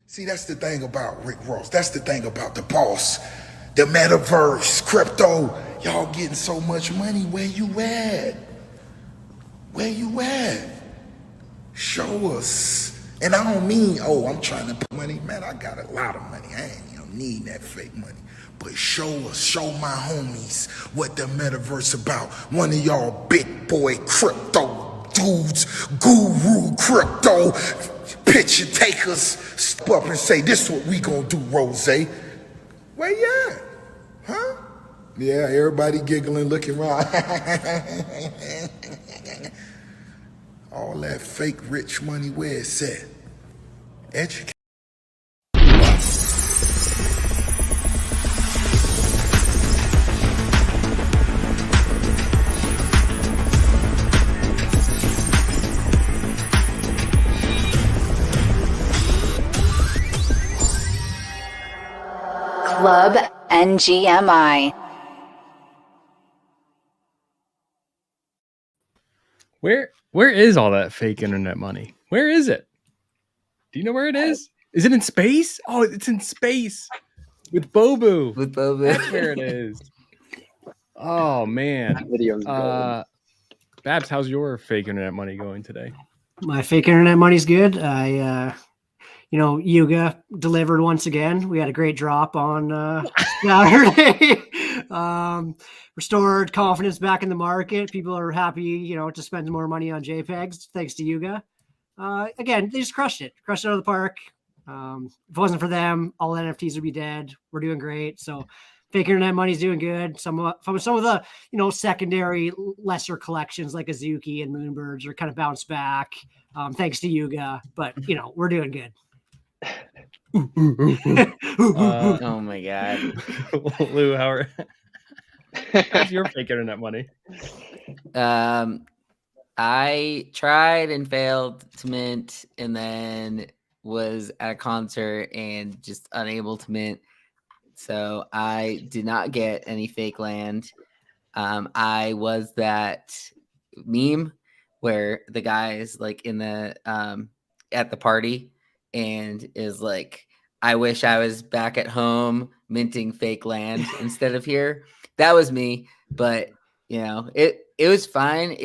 See, that's the thing about Rick Ross. That's the thing about the boss. The metaverse, crypto. Y'all getting so much money. Where you at? Where you at? Show us. And I don't mean, oh, I'm trying to put money. Man, I got a lot of money. I ain't need that fake money. But show us, show my homies what the metaverse about. One of y'all big boy crypto dudes, guru crypto picture takers, step up and say, this is what we gonna do, Rose. Where you at? Huh? Yeah, everybody giggling, looking around. All that fake rich money, where it's at? Educate. Club NGMI. Where is all that fake internet money? Where is it? Do you know where it is? Is it in space? Oh, it's in space with Bobu. With Bobu. That's where it is. Oh man. That video's good. Babs, how's your fake internet money going today? My fake internet money's good. Yuga delivered once again. We had a great drop on Saturday. Restored confidence back in the market. People are happy, to spend more money on JPEGs thanks to Yuga. Again, they just crushed it out of the park. If it wasn't for them, all NFTs would be dead. We're doing great. So fake internet money's doing good. Some of the, secondary lesser collections like Azuki and Moonbirds are kind of bounced back. Thanks to Yuga, but we're doing good. Oh my god. Lou, how's your fake internet money? I tried and failed to mint, and then was at a concert and just unable to mint. So I did not get any fake land. I was that meme where the guy is like in the at the party and is like, I wish I was back at home minting fake land instead of here. That was me, but it was fine.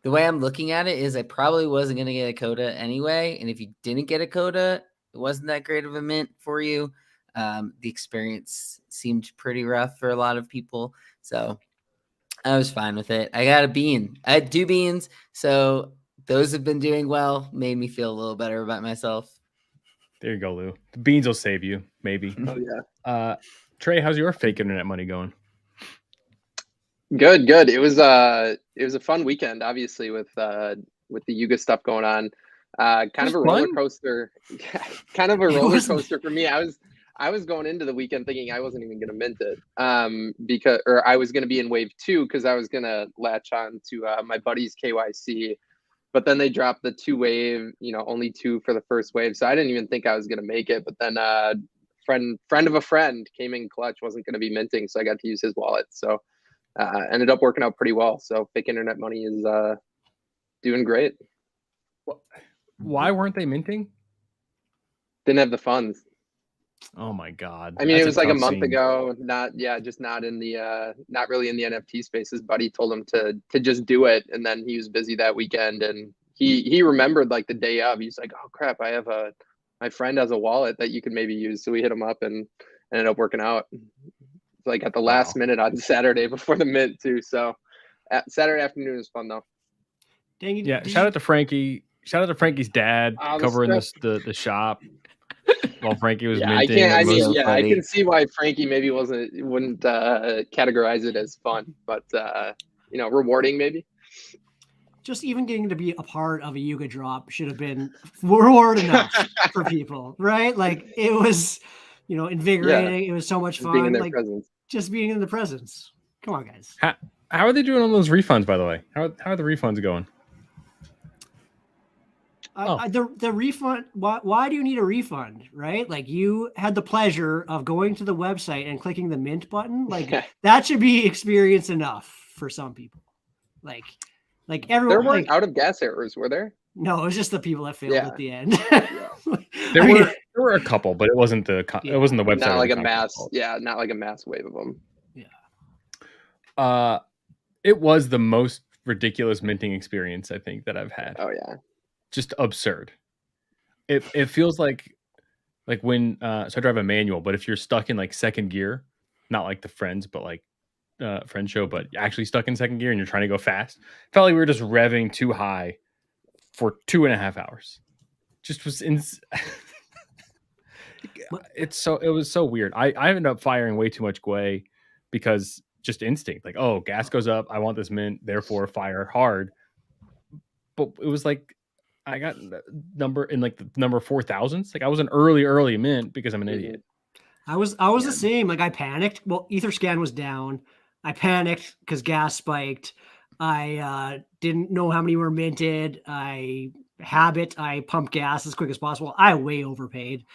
The way I'm looking at it is I probably wasn't going to get a coda anyway. And if you didn't get a coda, it wasn't that great of a mint for you. The experience seemed pretty rough for a lot of people. So I was fine with it. I got a bean. I had 2 beans. So those have been doing well. Made me feel a little better about myself. There you go, Lou. The beans will save you, maybe. Oh yeah. Trey, how's your fake internet money going? Good. It was a fun weekend, obviously, with the Yuga stuff going on. Kind of a roller coaster. Kind of a roller coaster for me. I was going into the weekend thinking I wasn't even going to mint it, because I was going to be in wave 2 because I was going to latch on to my buddy's KYC, but then they dropped the 2 wave, only 2 for the first wave, so I didn't even think I was going to make it. But then friend of a friend came in clutch, wasn't going to be minting, so I got to use his wallet. So ended up working out pretty well. So fake internet money is doing great. Why weren't they minting? Didn't have the funds. Oh my god! I mean, it was like a month ago. Not in the not really in the NFT space. His buddy told him to just do it, and then he was busy that weekend, and he remembered like the day of. He's like, oh crap, I have my friend has a wallet that you could maybe use. So we hit him up and ended up working out. Like at the last minute on Saturday before the mint too. So Saturday afternoon was fun though. Dangy, yeah, shout out to Frankie. Shout out to Frankie's dad covering the shop while Frankie was minting. I can see why Frankie maybe wouldn't categorize it as fun, but rewarding maybe. Just even getting to be a part of a Yuga drop should have been reward enough for people, right? Like it was, invigorating. Yeah. It was so much fun. Being in their presence. Just being in the presence. Come on, guys. How are they doing on those refunds, by the way? How are the refunds going? The refund. Why do you need a refund, right? Like you had the pleasure of going to the website and clicking the mint button. Like that should be experience enough for some people. Like everyone. There weren't out of gas errors, were there? No, it was just the people that failed at the end. There were a couple, but it wasn't the Yeah. it wasn't the website. Not or like the a conference mass, call. not like a mass wave of them. It was the most ridiculous minting experience I think that I've had. Oh yeah. Just absurd. It feels like when so I drive a manual, but if you're stuck in like second gear, not like the Friends, but like Friends show, but actually stuck in second gear and you're trying to go fast, felt like we were just revving too high for 2.5 hours. Just was it was so weird. I ended up firing way too much Gwei because just instinct, like, oh, gas goes up, I want this mint, therefore fire hard. But it was like I got number in like the number 4,000s. Like I was an early mint because I'm an idiot. I was the same. Like I panicked. Well, Etherscan was down. I panicked because gas spiked. I didn't know how many were minted. I pumped gas as quick as possible. I way overpaid.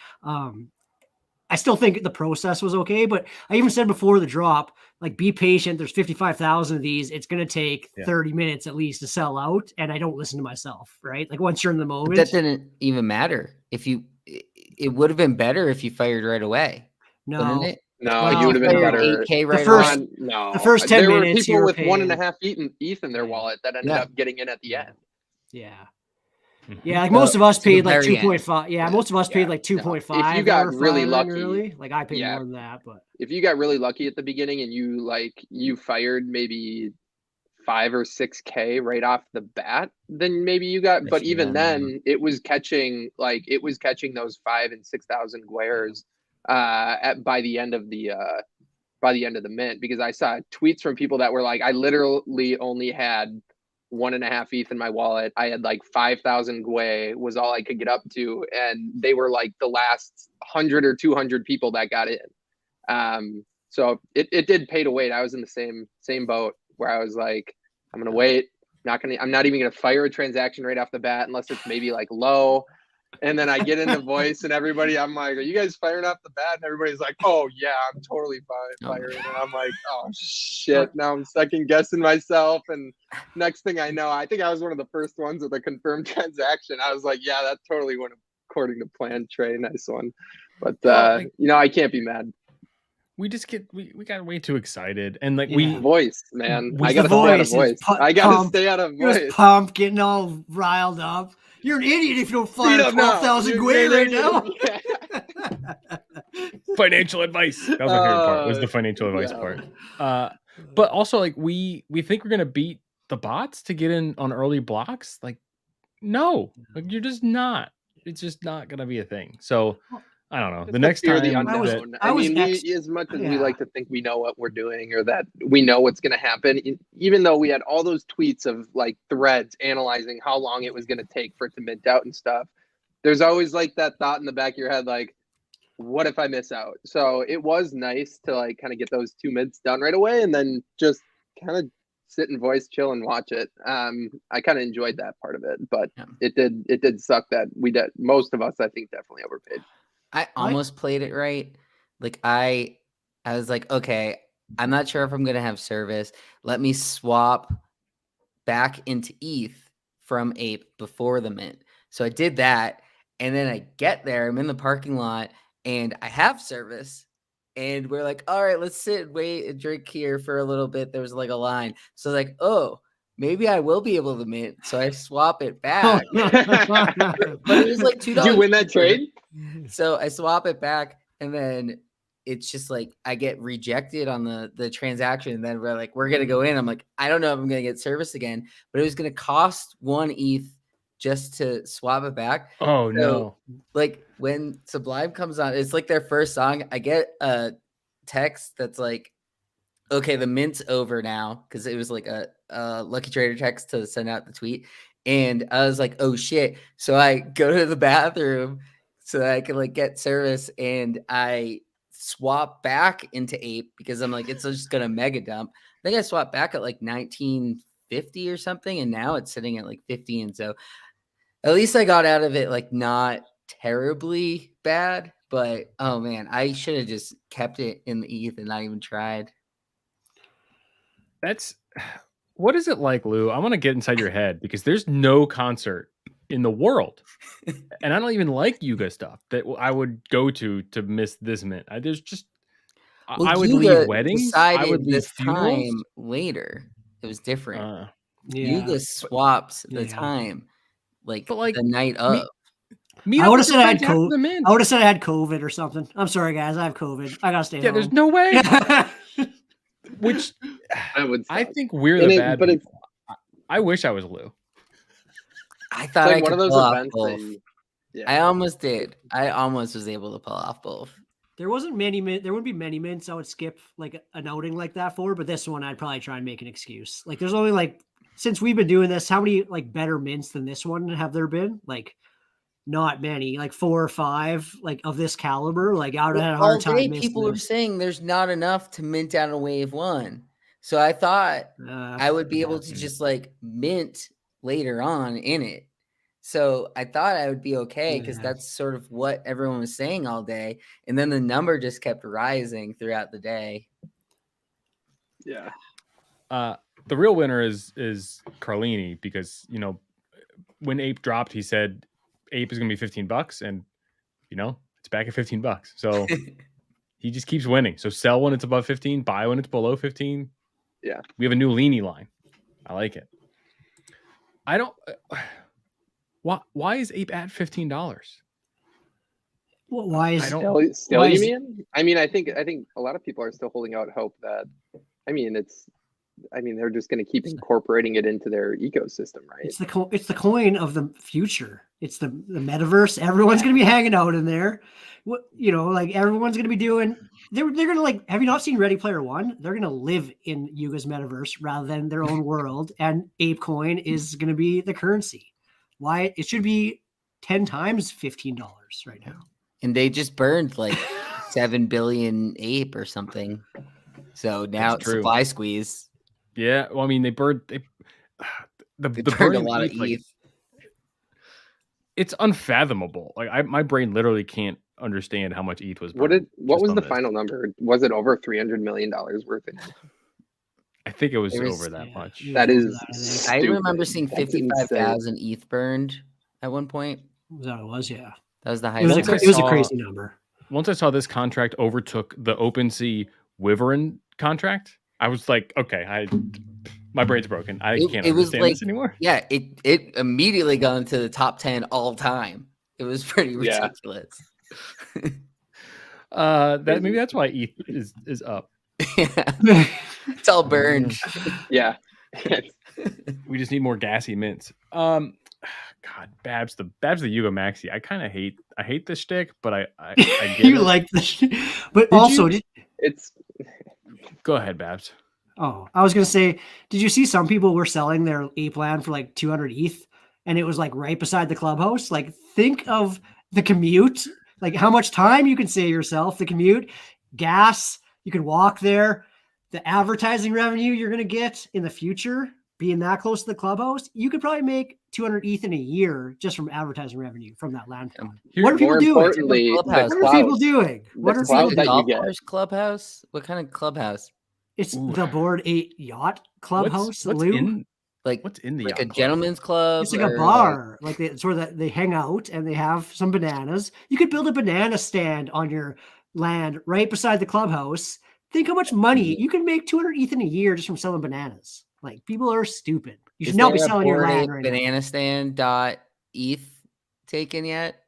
I still think the process was okay, but I even said before the drop, like, be patient. There's 55,000 of these. It's going to take 30 minutes at least to sell out. And I don't listen to myself, right? Like once you're in the moment. But that didn't even matter. It would have been better if you fired right away. No. Wouldn't it? No, you would have been better. 8K right away. No. The first 10 there minutes, were people with paying. 1.5 ETH in their wallet that ended up getting in at the end. Yeah. Yeah, like most of us paid like 2.5. Yeah, most of us paid like 2.5. If you got really lucky, early, like I paid more than that. But if you got really lucky at the beginning and you fired maybe 5 or 6K right off the bat, then maybe you got. But even then, it was catching those 5,000 and 6,000 Guairs by the end of the mint, because I saw tweets from people that were like, I literally only had 1.5 ETH in my wallet. I had like 5,000 Gwei was all I could get up to, and they were like the last 100 or 200 people that got in. So it did pay to wait. I was in the same boat where I was like, I'm gonna wait. I'm not even gonna fire a transaction right off the bat unless it's maybe like low. And then I get in the voice and everybody, I'm like, are you guys firing off the bat? And everybody's like, oh yeah, I'm totally firing. And I'm like, oh shit, now I'm second guessing myself. And next thing I know, I think I was one of the first ones with a confirmed transaction. I was like, yeah, that totally went according to plan, Trey. Nice one. But I can't be mad. We just we got way too excited, and like voice, man. I gotta stay out of voice. I gotta stay out of voice. He was pumped, getting all riled up. You're an idiot if you don't fire 12,000 Gwei right now. Financial advice. That was my favorite part. Was the financial advice part. But also, like, we think we're gonna beat the bots to get in on early blocks. Like, no, like you're just not. It's just not gonna be a thing. So I don't know. The next time, as much as we like to think we know what we're doing or that we know what's going to happen, even though we had all those tweets of like threads analyzing how long it was going to take for it to mint out and stuff, there's always like that thought in the back of your head, like, what if I miss out? So it was nice to like kind of get those 2 mints done right away and then just kind of sit and voice, chill and watch it. I kind of enjoyed that part of it, but it did suck that most of us, I think, definitely overpaid. I almost played it right. Like I was like, okay, I'm not sure if I'm gonna have service. Let me swap back into ETH from Ape before the mint. So I did that, and then I get there. I'm in the parking lot, and I have service. And we're like, all right, let's sit, wait, and drink here for a little bit. There was like a line, so like, oh, maybe I will be able to mint. So I swap it back, but it was like $2. Did you win that trade? So I swap it back, and then it's just like I get rejected on the transaction. And then we're like, we're gonna go in. I'm like, I don't know if I'm gonna get service again, but it was gonna cost 1 ETH just to swap it back. Oh no! Like when Sublime comes on, it's like their first song. I get a text that's like, okay, the mint's over now, because it was like a Lucky Trader text to send out the tweet. And I was like, oh shit. So I go to the bathroom so that I can like get service, and I swap back into Ape because I'm like, it's just gonna mega dump. I think I swapped back at like 1950 or something, and now it's sitting at like 50. And so at least I got out of it like not terribly bad, but oh man, I should have just kept it in the ETH and not even tried. What is it like, Lou? I want to get inside your head, because there's no concert in the world. And I don't even like Yuga stuff that I would go to miss this mint. There's just Well, I would Yuga leave weddings. I decided would leave this funerals. time later. It was different. Yeah. Yuga swaps the Yeah. time, like, But, like, the night of. Meet I up would with have your said I had friends after COVID. the mint. I would have said I had COVID or something. I'm sorry, guys. I have COVID. I gotta stay Yeah, home. there's no way. Which That would I suck. think we're And the it- bad but it's- people. I wish I was Lou. I It's thought like I one could of those pull off events both. that you, I almost did. I almost was able to pull off both. There wasn't many there wouldn't be many mints I would skip like an outing like that for, but this one I'd probably try and make an excuse. Like there's only like since we've been doing this, how many like better mints than this one have there been? Like not many, like 4 or 5 like of this caliber. Like I would have had a All hard time day, missing people were this. saying there's not enough to mint out a wave 1. So I thought I would be able to just like mint later on in it. So I thought I would be okay because that's sort of what everyone was saying all day. And then the number just kept rising throughout the day. yeah. The real winner is Carlini because, you know, when Ape dropped, he said Ape is going to be $15 and, you know, it's back at $15. So he just keeps winning. So sell when it's above 15, buy when it's below 15. Yeah. We have a new Leany line. I like it. I don't why is Ape at $15? Well, why is Still, why you is- mean? I mean, I think a lot of people are still holding out hope that, I mean, they're just going to keep incorporating it into their ecosystem, right? it's the coin of the future. It's the metaverse. Everyone's gonna be hanging out in there. What you know, like everyone's gonna be doing. They're gonna like. Have you not seen Ready Player One? They're gonna live in Yuga's metaverse rather than their own world, and Ape Coin is gonna be the currency. Why it should be 10 times $15 right now. And they just burned like 7 billion ape or something. So now it's true. supply squeeze. Yeah, well, I mean, they burned the They the burned a burning lot of ETH, like, ETH. it's unfathomable. Like my brain literally can't understand how much ETH was What burned. what just was on the this. final number? Was it over $300 million worth? I think it was There was- over that much. Yeah. That is. I stupid. remember seeing That's insane. 55,000 ETH burned at one point. That it was, yeah. That was the It was highest. Once I it was a saw- crazy number. Once I saw this contract overtook the OpenSea Wyvern contract, I was like, okay, my brain's broken. I can't it was understand like- this anymore. Yeah, it immediately got into the top 10 all time. It was pretty Yeah. ridiculous. Maybe that's why ETH is up. Yeah. It's all burned. Yeah. We just need more gassy mints. God, Babs the Yuga Maxi. I kind of hate this shtick, but I get You it. like this, but Did also you? It's Go ahead, Babs. Oh, I was gonna say, did you see some people were selling their ape land for like 200 ETH, and it was like right beside the clubhouse? Like, think of the commute, like how much time you can save yourself. The commute, gas, you can walk there. The advertising revenue you're gonna get in the future, being that close to the clubhouse, you could probably make 200 ETH in a year just from advertising revenue from that land plot. What are people more doing? importantly, the Clubhouse. What are people clout. doing? What The are clout people that doing? you get. Course clubhouse? What kind of clubhouse? It's Ooh. the Board 8 Yacht Clubhouse. What's Lou. in Like what's in the like yacht a club? gentleman's club? It's like a or bar. Like it's where they hang out and they have some bananas. You could build a banana stand on your land right beside the clubhouse. Think how much money you can make 200 ETH in a year just from selling bananas. Like people are stupid. You Is should not be there a selling your Bored land Ape right now. banana stand dot ETH taken yet?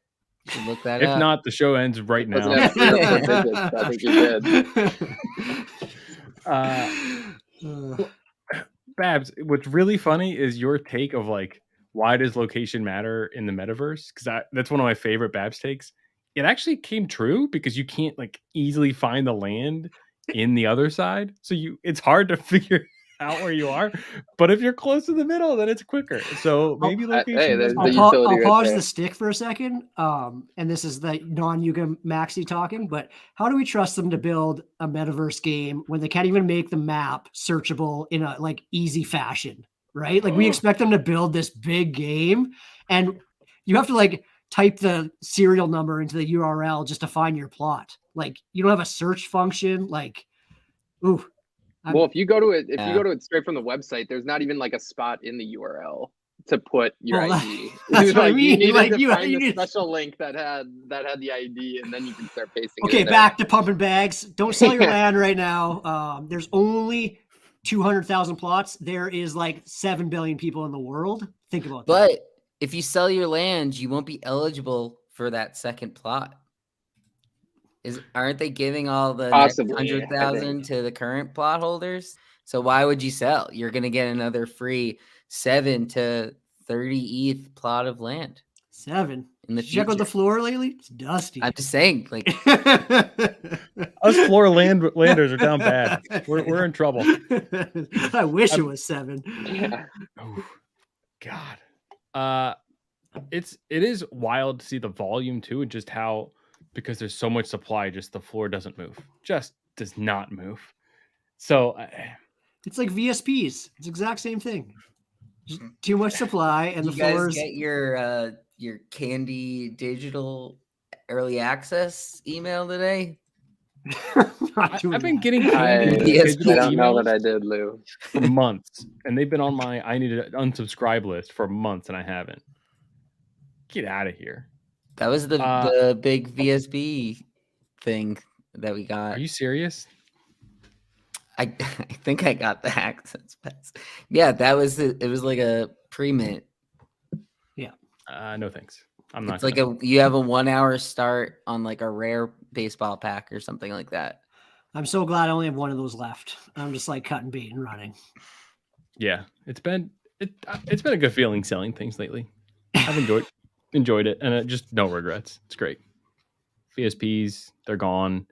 You should look that If up. not, the show ends right Doesn't now. have 3 or 4 digits. I think you're good. Babs, what's really funny is your take of like, why does location matter in the metaverse? Because that's one of my favorite Babs takes. It actually came true because you can't like easily find the land in the other side, so it's hard to figure out where you are. But if you're close to the middle, then it's quicker. So maybe location. hey, does there's matter. the I'll utility right pause there. the stick for a second. And this is the non-Yuga Maxi talking, but how do we trust them to build a metaverse game when they can't even make the map searchable in a like easy fashion, right? Like we expect them to build this big game and you have to like type the serial number into the URL just to find your plot. Like you don't have a search function. Like, ooh. Well, if you go to it straight from the website, there's not even like a spot in the URL to put your Well, ID. that's what I mean. You needed Like, to you find a need- special link that had the ID, and then you can start pasting it Okay, in there. back to pumping bags. Don't sell your land right now. There's only 200,000 plots. There is like 7 billion people in the world. Think about that. But if you sell your land, you won't be eligible for that second plot. Aren't they giving all the Possibly, 100,000 to the current plot holders? So why would you sell? You're going to get another free 7 to 30 ETH plot of land 7. in the Did you check out the future. floor lately? It's dusty. I'm just saying, like, Us floor landers are down bad. We're in trouble. I wish it was 7. Yeah. Oh, God. It is wild to see the volume too, and just how, because there's so much supply, just the floor doesn't move. Just does not move. So It's like VSPs. It's the exact same thing. Just too much supply, and you the guys floors. get your Candy Digital early access email today? I've been getting I digital don't know emails that I did, Lou. for months, and they've been on my I need to unsubscribe list for months, and I haven't. Get out of here. That was the big VSB thing that we got. Are you serious? I think I got the access pass. Yeah, that was it. It was like a pre-mint. No thanks. I'm not. It's like you have a 1 hour start on like a rare baseball pack or something like that. I'm so glad I only have one of those left. I'm just like cutting bait and running. Yeah, it's been a good feeling selling things lately. I've enjoyed it, and just no regrets. It's great. VSPs, they're gone.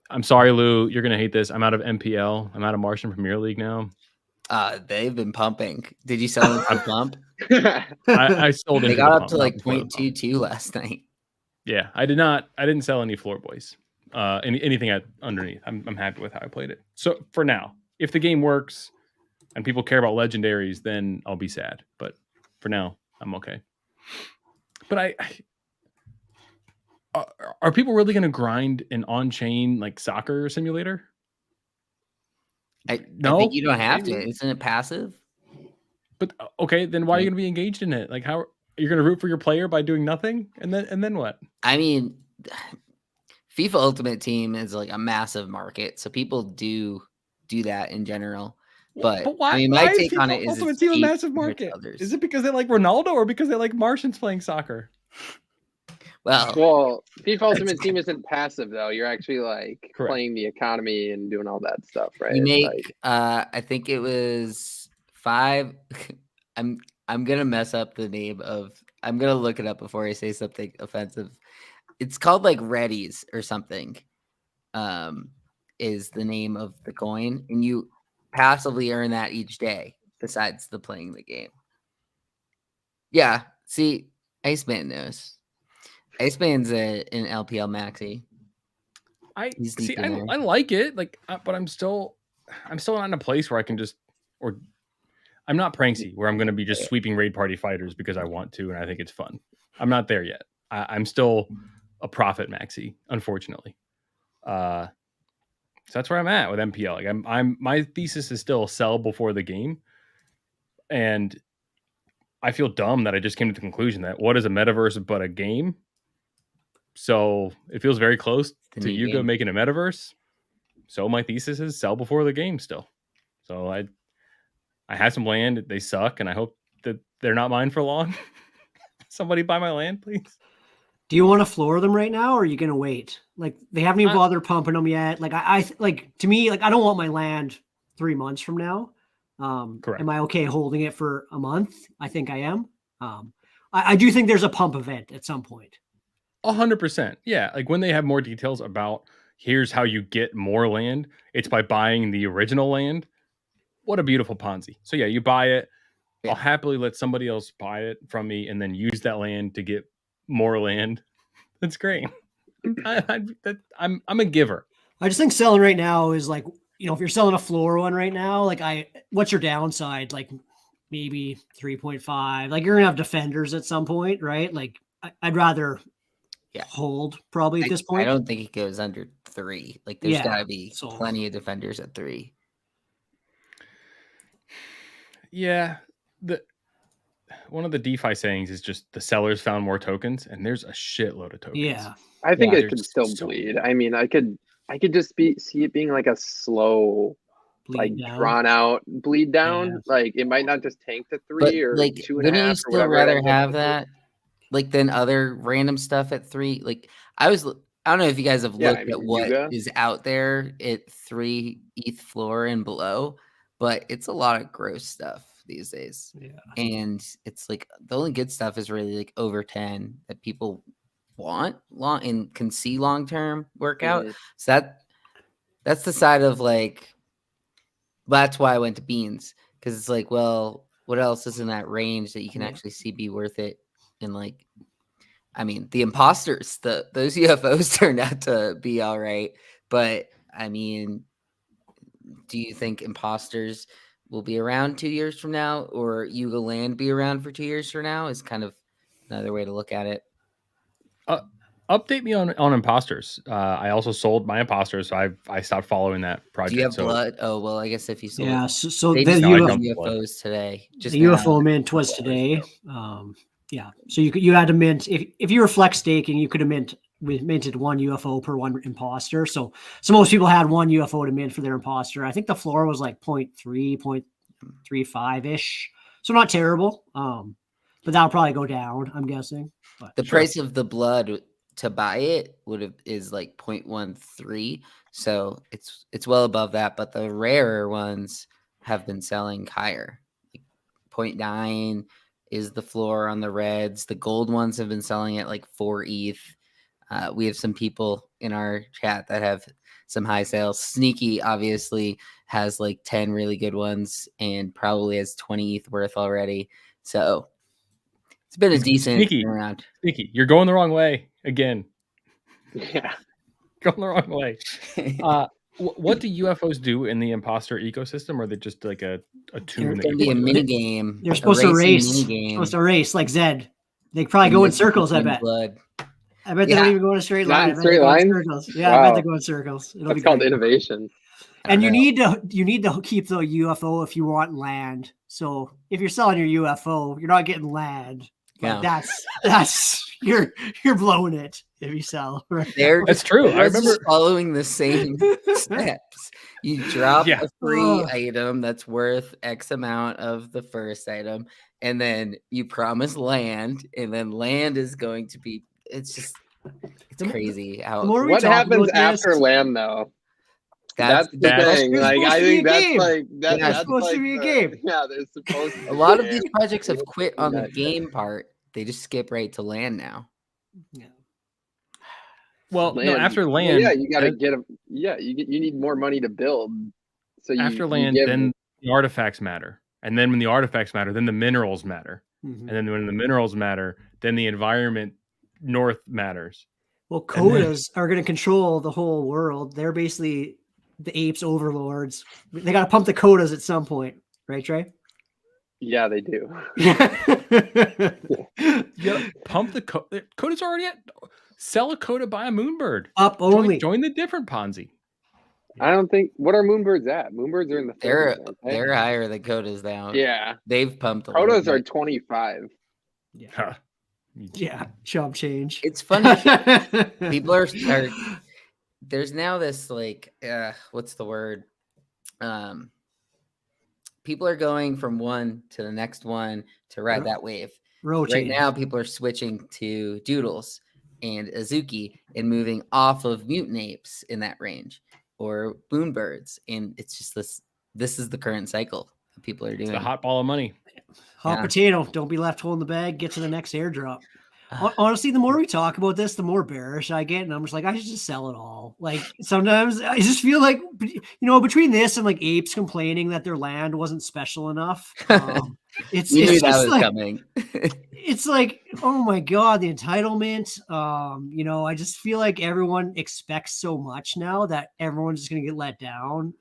I'm sorry, Lou. You're gonna hate this. I'm out of MPL. I'm out of Martian Premier League now. They've been pumping. Did you sell them for pump? I sold. They into got the up pump, to not like before the pump. 0.22 last night. Yeah, I did not. I didn't sell any floor boys. Anything underneath. I'm happy with how I played it. So for now, if the game works and people care about legendaries, then I'll be sad. But for now, I'm okay. But are people really going to grind an on-chain like soccer simulator? I think you don't have to. Isn't it passive? But okay, then why are you going to be engaged in it? Like, how are you going to root for your player by doing nothing? And then what? I mean, FIFA Ultimate Team is like a massive market, so people do that in general. But why? I mean, my take on it is Ultimate it's Team a cheap massive compared to market? others. Is it because they like Ronaldo or because they like Martians playing soccer? Well, FIFA Ultimate Team isn't passive though. You're actually like Correct. playing the economy and doing all that stuff, right? you make Like, I think it was 5. I'm gonna mess up the name of. I'm gonna look it up before I say something offensive. It's called like Reddies or something. Is the name of the coin, and you passively earn that each day besides the playing the game. Yeah, see, Iceman knows. Iceman's an LPL maxi. I He's deep in there. I like it, like, but I'm still not in a place where I can just, or I'm not Pranksy where I'm going to be just sweeping raid party fighters because I want to and I think it's fun. I'm not there yet. I'm still a profit maxi, unfortunately. So that's where I'm at with MPL. Like I'm my thesis is still sell before the game, and I feel dumb that I just came to the conclusion that what is a metaverse but a game. So it feels very close to Yuga making a metaverse. So my thesis is sell before the game still. So I had some land. They suck, and I hope that they're not mine for long. Somebody buy my land, please. Do you want to floor them right now, or are you gonna wait? Like they haven't even bothered pumping them yet. Like I like, to me, like I don't want my land 3 months from now. Correct. Am I okay holding it for a month? I think I am. I do think there's a pump event at some point. 100%. Yeah, like when they have more details about here's how you get more land, it's by buying the original land. What a beautiful Ponzi. So yeah, you buy it. Yeah. I'll happily let somebody else buy it from me and then use that land to get more land. That's great. I'm a giver. I just think selling right now is like, you know, if you're selling a floor one right now, like what's your downside? Like maybe 3.5. Like you're gonna have defenders at some point, right? Like I'd rather hold probably at this point. I don't think it goes under 3. Like there's gotta be plenty of defenders at 3. Yeah. the DeFi sayings is just the sellers found more tokens, and there's a shitload of tokens. Yeah. I think Yeah, it could there's still so bleed. I mean, I could just see it being like a slow, like Bleed down. drawn out bleed down. Yeah. Like it might not just tank to But 3 or like, 2.5 wouldn't you or still whatever. it rather ends up have to be. that, like, than other random stuff at 3? Like, I don't know if you guys have Yeah, looked I mean, at what Yuga. is out there at 3 ETH floor and below, but it's a lot of gross stuff these days. Yeah. And it's like the only good stuff is really like over 10 that people want long and can see long term workout. Mhm. So that's the side of like, that's why I went to beans, because it's like, well, what else is in that range that you can Yeah. actually see be worth it? And like, I mean, the imposters, those UFOs turned out to be all right, but I mean, do you think imposters will be around 2 years from now, or Yuga Land be around for 2 years from now? Is kind of another way to look at it. Update me on imposters. I also sold my imposters, so I stopped following that project. Do you have so blood? Oh, well, I guess if you sold Yeah. it. So They the just No, I UFO, dumped UFOs today. Just the now, UFO mint was hours today. ago. Yeah. So you had to mint if you were flex staking, you could have minted one UFO per one imposter. So most people had one UFO to mint for their imposter. I think the floor was like 0.3, 0.35 ish. So not terrible. But that'll probably go down, I'm guessing. But The price of the blood to buy it is like 0.13. So it's well above that, but the rarer ones have been selling higher. Like 0.9 is the floor on the reds. The gold ones have been selling at like 4 ETH. We have some people in our chat that have some high sales. Sneaky obviously has like 10 really good ones and probably has 20 ETH worth already. So it's been a decent Sneaky. round. Sneaky, you're going the wrong way again. Yeah. Going the wrong way. What do UFOs do in the imposter ecosystem? Or are they just like a tune? It's that gonna you be a play with? mini game. they're supposed to race. Supposed to race like Zed. They probably go in circles, I bet. Blood. I bet they don't even go in a straight Not line. in straight lines? Yeah, I bet they go in circles. It'll That's be called great. innovation. And you need to keep the UFO if you want land. So if you're selling your UFO, you're not getting land. But that's you're blowing it if you sell. Right? That's true. I remember following the same steps. You drop a free item that's worth X amount of the first item, and then you promise land, and then land is going to be. It's crazy how. What happens after land though? That's the thing. Like I think that's like that's supposed to be a game. Yeah, there's supposed to be a lot of these projects have quit on the game part. They just skip right to land now. Yeah. Well, no, after land, yeah, you got to get them. Yeah, you need more money to build. So after land, then the artifacts matter, and then when the artifacts matter, then the minerals matter, and then when the minerals matter, then the environment north matters. Well, quotas are going to control the whole world. They're basically the apes overlords. They got to pump the quotas at some point, right, Trey? Yeah, they do. Yeah, pump the quota's already at. Sell a quota, buy a moonbird. Up only. Join the different Ponzi. I don't think. What are moonbirds at? Moonbirds are in the 30s, they're higher than quotas now. Yeah, they've pumped. Quotas are 25. Yeah. Yeah, chump change. It's funny. People are there's now this like what's the word? People are going from one to the next one to ride that wave. Right now, people are switching to doodles and Azuki and moving off of mutant apes in that range or boonbirds, and it's just this is the current cycle that people are doing. It's a hot ball of money. Hot potato. Don't be left holding the bag. Get to the next airdrop. Honestly, the more we talk about this, the more bearish I get, and I'm just like, I should just sell it all. Like sometimes I just feel like, between this and like apes complaining that their land wasn't special enough, it's that was like, coming. It's like, oh my god, the entitlement. I just feel like everyone expects so much now that everyone's just gonna get let down.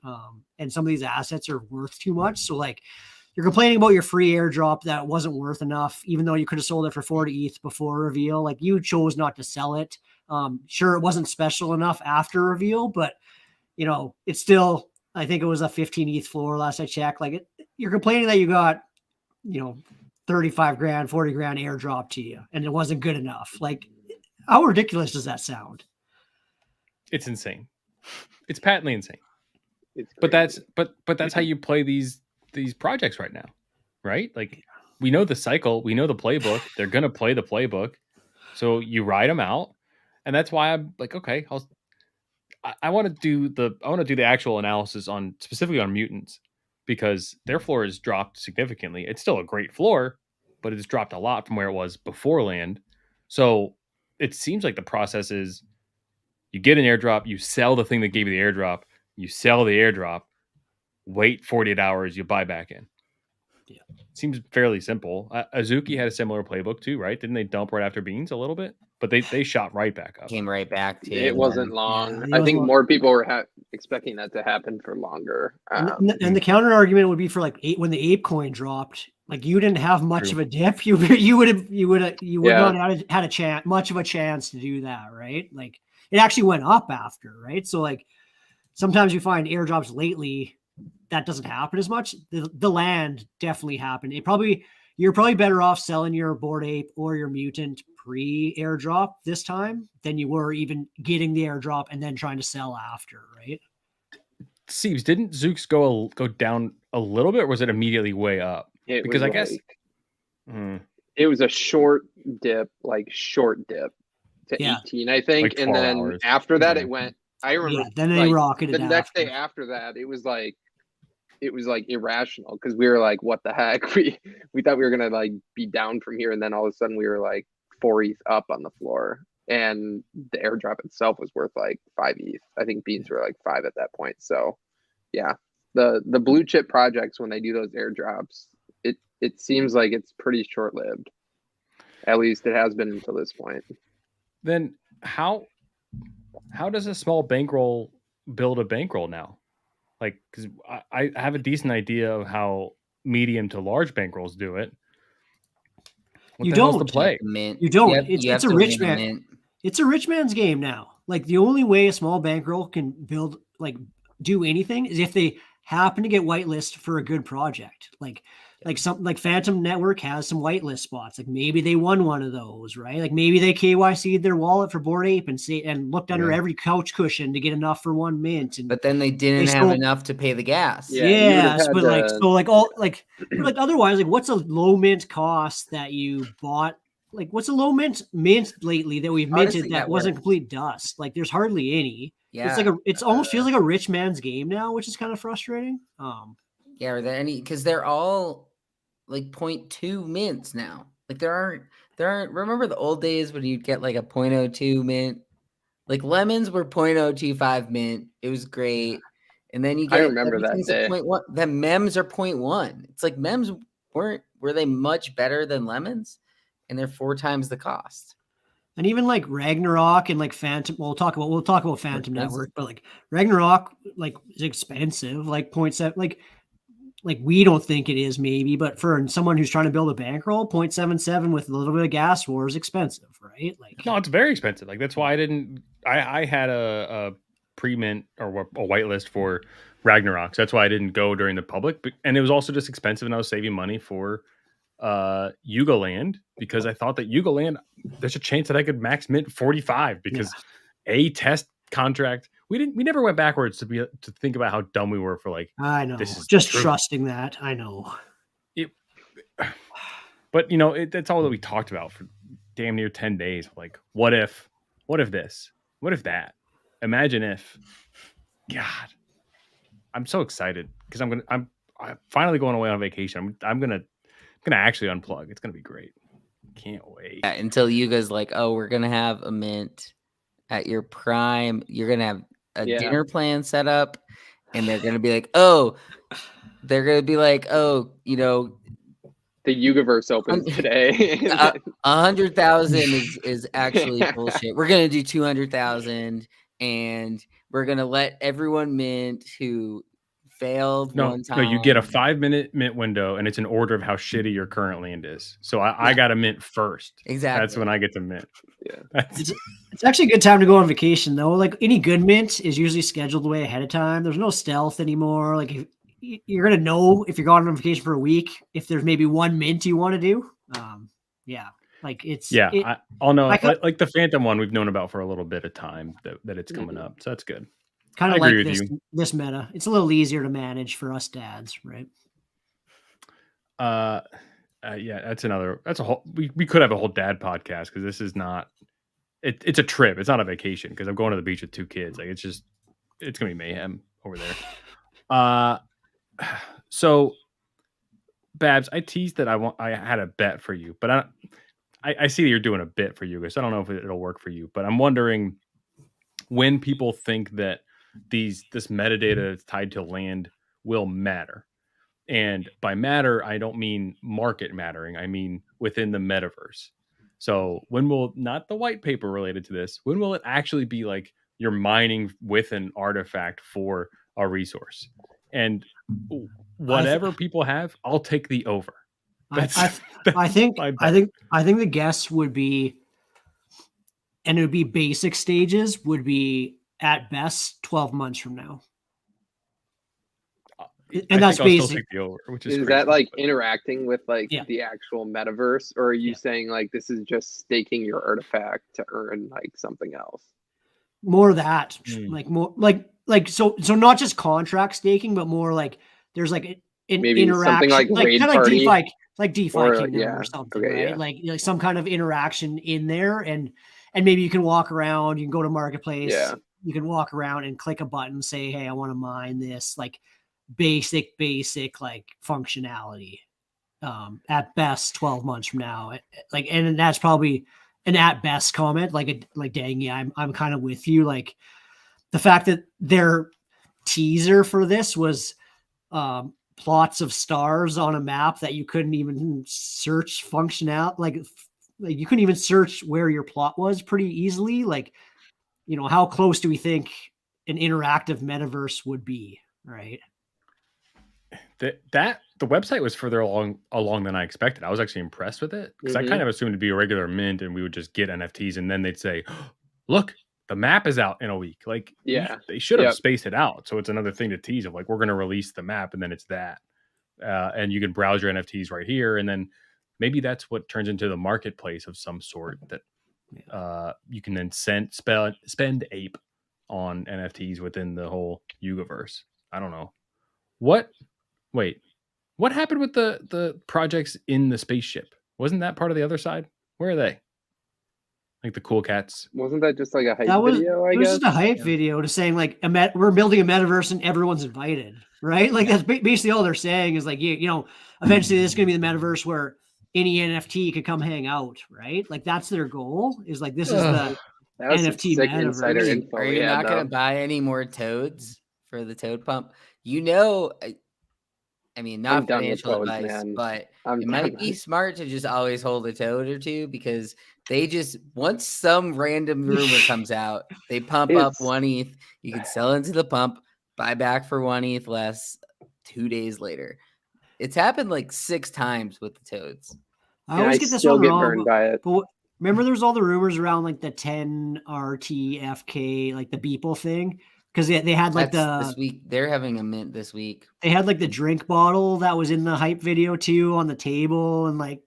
And some of these assets are worth too much. So like, you're complaining about your free airdrop that wasn't worth enough, even though you could have sold it for 40 ETH before reveal. Like you chose not to sell it. Sure, it wasn't special enough after reveal, but it's still. I think it was a 15 ETH floor last I checked. Like you're complaining that you got, 35 grand, 40 grand airdrop to you, and it wasn't good enough. Like, how ridiculous does that sound? It's insane. It's patently insane. It's But crazy. that's how you play these projects right now, right? Like, we know the cycle, we know the playbook. They're gonna play the playbook, so you ride them out, and that's why I'm like, okay, I want to do the actual analysis on specifically on mutants, because their floor has dropped significantly. It's still a great floor, but it's dropped a lot from where it was before land. So it seems like the process is you get an airdrop, you sell the thing that gave you the airdrop, you sell the airdrop, wait 48 hours, you buy back in. Yeah. Seems fairly simple. Azuki had a similar playbook too, right? Didn't they dump right after beans a little bit? But they shot right back up. Came right back to It wasn't long. Yeah, I think more people were expecting that to happen for longer. And the counter argument would be for like when the ape coin dropped, like you didn't have much True. of a dip. You would not have had a chance, much of a chance to do that, right? Like it actually went up after, right? So like sometimes you find airdrops lately that doesn't happen as much. The land definitely happened. You're probably better off selling your Bored Ape or your mutant pre-airdrop this time than you were even getting the airdrop and then trying to sell after, right? Seems didn't Zooks go down a little bit, or was it immediately way up? Because I guess it was a short dip to 18, I think, like and then 12 hours. After that it went. I remember. Yeah, then they rocketed. The next day after that, it was like irrational because we were like, "What the heck?" We thought we were gonna like be down from here, and then all of a sudden we were like 4 ETH up on the floor, and the airdrop itself was worth like 5 ETH. I think beans were like 5 at that point. So, yeah, the blue chip projects when they do those airdrops, it seems like it's pretty short lived. At least it has been until this point. Then how does a small bankroll build a bankroll now? Like, because I have a decent idea of how medium to large bankrolls do it. What You the hell's don't. the play? You don't. You It's have a to rich win a man. mint. It's a rich man's game now. Like the only way a small bankroll can build, like do anything, is if they happen to get whitelist for a good project. Like something like Phantom Network has some whitelist spots. Like maybe they won one of those, right? Like maybe they KYC'd their wallet for Bored Ape and looked under every couch cushion to get enough for one mint. But then they didn't have enough to pay the gas. Yes, but like otherwise, like what's a low mint cost that you bought? Like what's a low mint lately that we've minted Honestly, that wasn't complete dust? Like there's hardly any. Yeah, it's almost feels like a rich man's game now, which is kind of frustrating. Yeah, are there any? Because they're all like 0.2 mints now. Like there aren't. Remember the old days when you'd get like a 0.02 mint? Like lemons were 0.025 mint. It was great. And then you get. I remember that day. 0.1. The mems are 0.1. It's like mems were they much better than lemons, and they're 4 times the cost. And even like Ragnarok and like Phantom, we'll talk about Phantom Network, but like Ragnarok like is expensive, like 0.7, like we don't think it is maybe, but for someone who's trying to build a bankroll, 0.77 with a little bit of gas war is expensive, right? Like no, it's very expensive. Like that's why I had a pre-mint or a whitelist for Ragnarok. So that's why I didn't go during the public, and it was also just expensive, and I was saving money for Yuga Land because I thought that Yuga Land there's a chance that I could max mint 45 because a test contract we never went backwards to think about how dumb we were for like I know this is just true. Trusting that I know but you know that's all that we talked about for damn near 10 days. Like what if this, what if that, imagine if, God, I'm so excited because I'm finally going away on vacation. I'm gonna actually unplug. It's gonna be great. Can't wait. Yeah, until you guys like, oh, we're gonna have a mint at your prime. You're gonna have a dinner plan set up, and they're gonna be like, oh, you know, the Yugaverse opens today. 100,000 is actually bullshit. We're gonna do 200,000, and we're gonna let everyone mint who failed one time. No, you get a 5-minute mint window, and it's an order of how shitty your current land is. So I got to mint first. Exactly. That's when I get to mint. Yeah. It's actually a good time to go on vacation though. Like any good mint is usually scheduled way ahead of time. There's no stealth anymore. Like you're gonna know if you're going on vacation for a week if there's maybe one mint you want to do. Yeah, like I'll know. I Like the Phantom one, we've known about for a little bit of time that it's coming up, so that's good. kind I of agree like with you. this meta. It's a little easier to manage for us dads, right? Yeah, that's a whole. We could have a whole dad podcast because this is not. It's a trip. It's not a vacation because I'm going to the beach with 2 kids. Like it's gonna be mayhem over there. So Babs, I teased that I had a bet for you, but I see that you're doing a bit for you, so I don't know if it'll work for you. But I'm wondering when people think that this metadata that's tied to land will matter. And by matter, I don't mean market mattering. I mean within the metaverse. So when will, not the white paper related to this, when will it actually be like you're mining with an artifact for a resource? And whatever people have, I'll take the over. I think the guess would be, and it would be basic stages, would be at best 12 months from now. And that's basic. Still take the over, which is crazy, that like interacting with like the actual metaverse, or are you saying like this is just staking your artifact to earn like something else? More of that, like more like so not just contract staking, but more like there's like an maybe interaction, something like kind of like DeFi or, Kingdom or something, right? Like some kind of interaction in there, and maybe you can walk around, you can go to marketplace, you can walk around and click a button, say, hey, I want to mine this, like basic like functionality. At best 12 months from now, like, and that's probably an at best comment, like Dangy, I'm kind of with you. Like the fact that their teaser for this was plots of stars on a map that you couldn't even search functionality, like you couldn't even search where your plot was pretty easily. Like, you know, how close do we think an interactive metaverse would be, right? That the website was further along than I expected. I was actually impressed with it because I kind of assumed it'd be a regular mint and we would just get NFTs, and then they'd say, oh, look, the map is out in a week. Like, they should have spaced it out. So it's another thing to tease of like, we're going to release the map and then it's that. And you can browse your NFTs right here. And then maybe that's what turns into the marketplace of some sort that you can then spend ape on NFTs within the whole Yugaverse. I don't know. What happened with the projects in the spaceship? Wasn't that part of the other side? Where are they? Like the cool cats? Wasn't that just like a hype video? It was just a hype video to saying like we're building a metaverse and everyone's invited, right? Like that's basically all they're saying is like, you know, eventually this is going to be the metaverse where any NFT could come hang out, right? Like that's their goal, is like, this is the NFT metaverse. Are you not going to buy any more toads for the toad pump? You know, I mean, not financial advice, but it might be smart to just always hold a toad or two, because they just, once some random rumor comes out, they pump up 1 ETH. You can sell into the pump, buy back for 1 ETH less 2 days later. It's happened like 6 times with the toads. I always get this one wrong, but remember there's all the rumors around like the 10 RTFK, like the Beeple thing. Because they had like this week, they're having a mint this week. They had like the drink bottle that was in the hype video too on the table, and like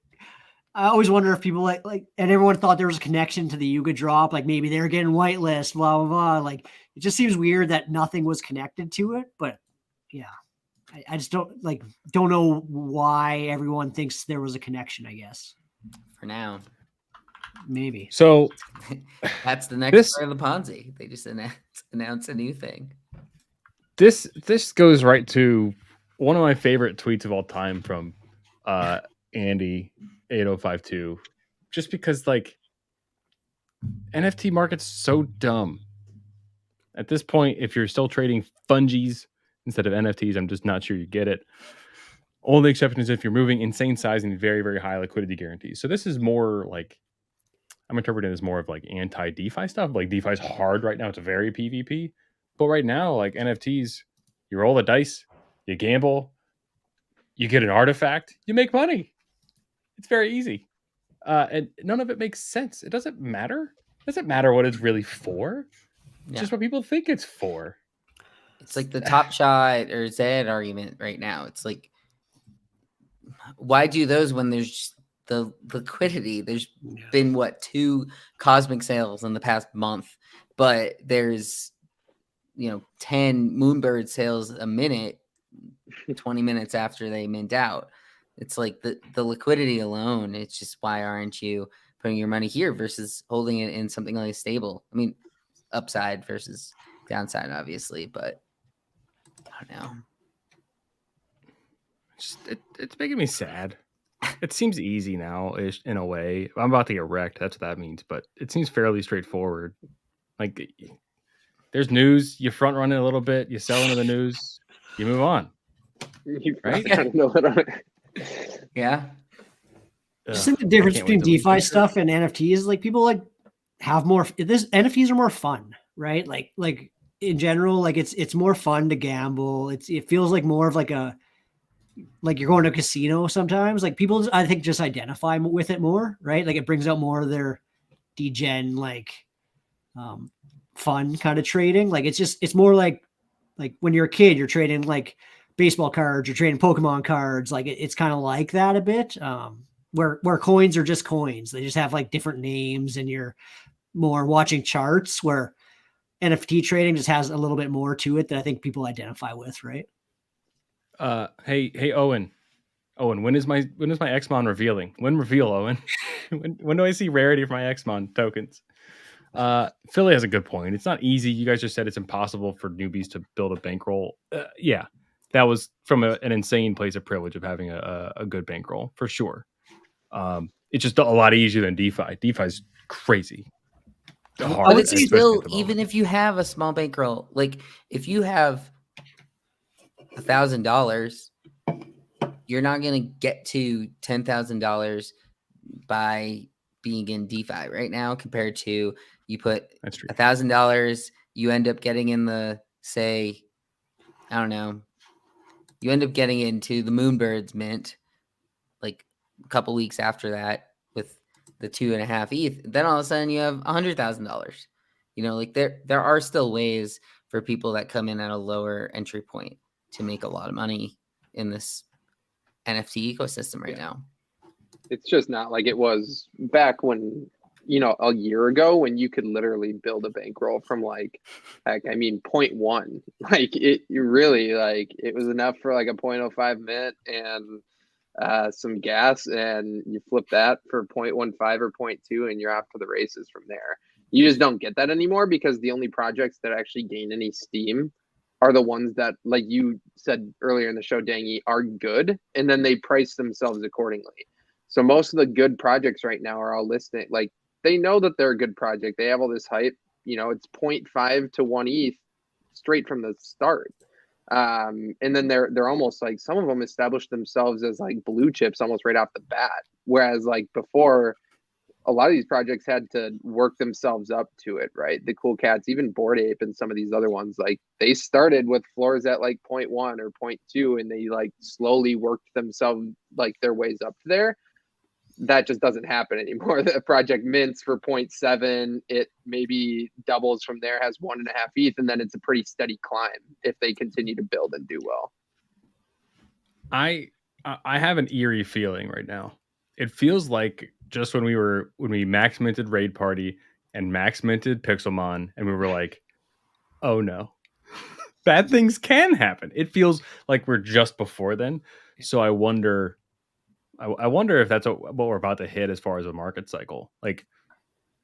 I always wonder if people like and everyone thought there was a connection to the Yuga drop, like maybe they're getting whitelist, blah blah blah. Like it just seems weird that nothing was connected to it, but yeah, I just don't know why everyone thinks there was a connection. I guess for now. Maybe. So that's the next part of the Ponzi. They just announce a new thing. This goes right to one of my favorite tweets of all time from Andy 8052. Just because like NFT market's so dumb. At this point, if you're still trading fungies instead of NFTs, I'm just not sure you get it. Only exception is if you're moving insane size and very, very high liquidity guarantees. So this is more like, I'm interpreting this more of like anti-DeFi stuff. Like DeFi's hard right now. It's a very PvP. But right now, like NFTs, you roll the dice, you gamble, you get an artifact, you make money. It's very easy. And none of it makes sense. It doesn't matter. It doesn't matter what it's really for. It's just what people think it's for. It's like the Top Shot or Zed argument right now. It's like, why do those when there's just the liquidity? There's been 2 cosmic sales in the past month, but there's 10 Moonbird sales a minute, 20 minutes after they mint out. It's like the liquidity alone. It's just, why aren't you putting your money here versus holding it in something like stable? I mean, upside versus downside, obviously, but I don't know. It's making me sad. It seems easy now, in a way. I'm about to get wrecked. That's what that means. But it seems fairly straightforward. Like, there's news. You front run it a little bit. You sell into the news. You move on. Right? Yeah. I just think the difference between DeFi stuff and NFTs is like people like have more. NFTs are more fun, right? Like in general, like it's more fun to gamble. It feels like more of like you're going to a casino sometimes. Like people, I think, just identify with it more, right? Like it brings out more of their degen fun kind of trading. Like it's more like when you're a kid, you're trading like baseball cards, you're trading Pokemon cards. Like it's kind of like that a bit. Where coins are just coins. They just have like different names, and you're more watching charts, where NFT trading just has a little bit more to it that I think people identify with, right? Hey, Owen, when is my Xmon revealing? When reveal, Owen? when do I see rarity for my Xmon tokens? Philly has a good point. It's not easy. You guys just said it's impossible for newbies to build a bankroll. Yeah, that was from an insane place of privilege of having a good bankroll for sure. It's just a lot easier than DeFi. DeFi's crazy. But it's still, even if you have a small bankroll, like if you have $1,000, you're not going to get to $10,000 by being in DeFi right now, compared to you put $1,000, you end up getting in the, say, I don't know, you end up getting into the Moonbirds mint like a couple weeks after that with the 2.5 ETH. Then all of a sudden you have $100,000. Like there are still ways for people that come in at a lower entry point to make a lot of money in this NFT ecosystem right now. It's just not like it was back when, a year ago, when you could literally build a bankroll from 0.1. Like you really, it was enough for like a 0.05 mint and some gas, and you flip that for 0.15 or 0.2 and you're off to the races from there. You just don't get that anymore, because the only projects that actually gain any steam are the ones that, like you said earlier in the show, Dangy, are good, and then they price themselves accordingly. So most of the good projects right now are all listed, like they know that they're a good project. They have all this hype, it's 0.5 to 1 ETH straight from the start. And then they're almost like, some of them established themselves as like blue chips almost right off the bat. Whereas like before, a lot of these projects had to work themselves up to it, right? The Cool Cats, even Bored Ape and some of these other ones, like they started with floors at like 0.1 or 0.2, and they like slowly worked themselves like their ways up to there. That just doesn't happen anymore. The project mints for 0.7, it maybe doubles from there, has 1.5 ETH, and then it's a pretty steady climb if they continue to build and do well. I have an eerie feeling right now. It feels like just when we max minted Raid Party and max minted Pixelmon, and we were like, oh no, bad things can happen. It feels like we're just before then. So I wonder if that's what we're about to hit as far as a market cycle. Like,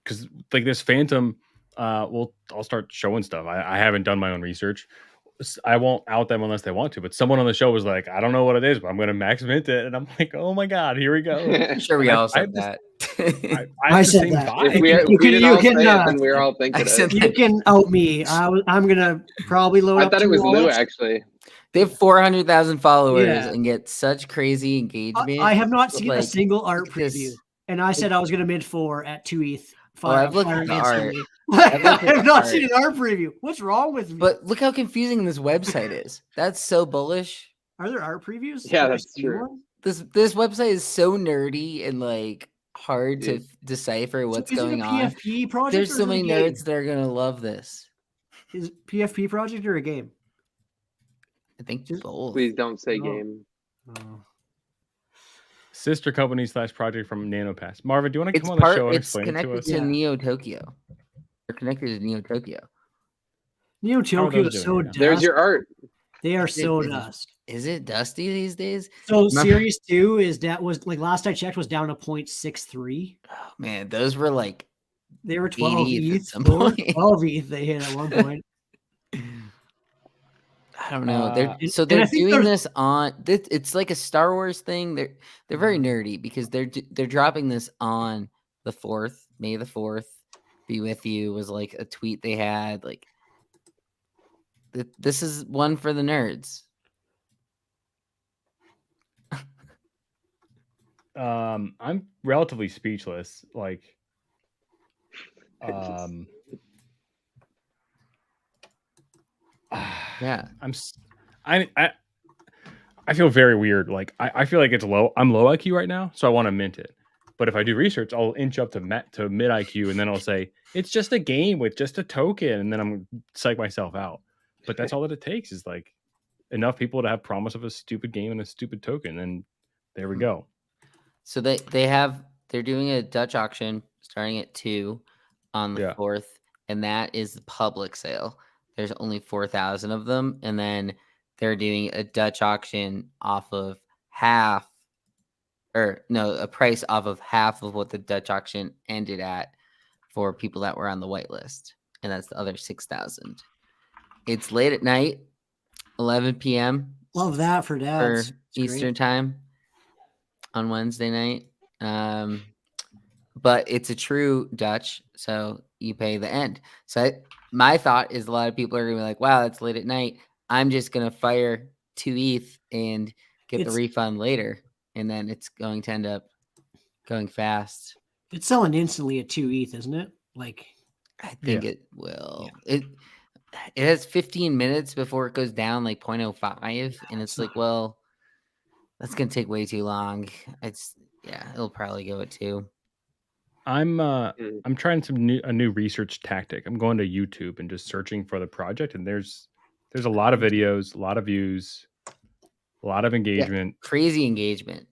because like this Phantom, I'll start showing stuff. I haven't done my own research. I won't out them unless they want to, but someone on the show was like, I don't know what it is, but I'm going to max mint it. And I'm like, oh my God, here we go. I'm sure we all said that. I said that. We're all thinking it. You can out me. I'm going to probably load up. I thought it was Lou, actually. They have 400,000 followers and get such crazy engagement. I have not seen a single art preview. And I said I was going to mid 4 at 2 ETH. I've looked at the art. I have not seen an art preview. What's wrong with me? But look how confusing this website is. That's so bullish. Are there art previews? Yeah, that's true. This website is so nerdy and like hard to decipher what's going on. PFP project? There's so many nerds that are gonna love this. Is it PFP project or a game? I think both. Please don't say No. game. Oh. Sister company / project from NanoPass. Marvin, do you want to It's come on the show and It's explain it to connected us? to Yeah. Neo Tokyo. They're connected to Neo Tokyo. Neo How are Tokyo those is doing so right now? There's dust. your art. They are Is it- so is it- dust. Is it dusty these days? So Remember- series 2 was like last I checked was down to 0.63. Oh man, those were like They were 12 80th at ETH. some They were point. 12 ETH they hit at one point. I don't know. They're And- so and I they're think doing there's- this on. It's like a Star Wars thing. They're very nerdy because they're dropping this on the 4th, May the 4th. Be with you was like a tweet they had. Like this is one for the nerds. I'm relatively speechless. Like, Yeah. I feel very weird. Like, I feel like it's low. I'm low IQ right now, so I want to mint it. But if I do research, I'll inch up to mid IQ, and then I'll say it's just a game with just a token, and then I'm psych myself out. But that's all that it takes is like enough people to have promise of a stupid game and a stupid token, and there we go. So they're doing a Dutch auction starting at 2 on the 4th, and that is the public sale. There's only 4,000 of them, and then they're doing a Dutch auction off of a price off of half of what the Dutch auction ended at for people that were on the whitelist, and that's the other 6,000. It's late at night, 11 p.m. Love that for for dads. It's Eastern great. time on Wednesday night. But it's a true Dutch, so you pay the end. So my thought is a lot of people are gonna be like, "Wow, it's late at night. I'm just gonna fire 2 ETH and get the refund later," and then it's going to end up going fast. It's selling instantly at 2 ETH, isn't it? Like, I think it will. It has 15 minutes before it goes down like 0.05, and it's like, well, that's gonna take way too long. It'll probably go at 2. I'm trying a new research tactic. I'm going to YouTube and just searching for the project, and there's a lot of videos, a lot of views, a lot of engagement. Yeah, crazy engagement.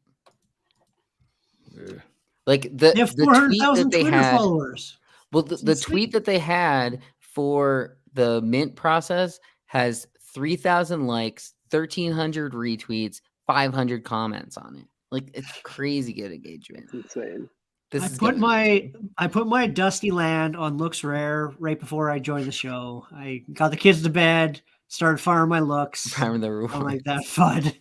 Ugh. Like they have 400,000 Twitter followers. Well, the tweet that they had for the mint process has 3,000 likes, 1,300 retweets, 500 comments on it. Like, it's crazy good engagement. It's insane. I put my Dusty Land on Looks Rare right before I joined the show. I got the kids to bed, started farming my looks. Farming the reward. I'm like that fun.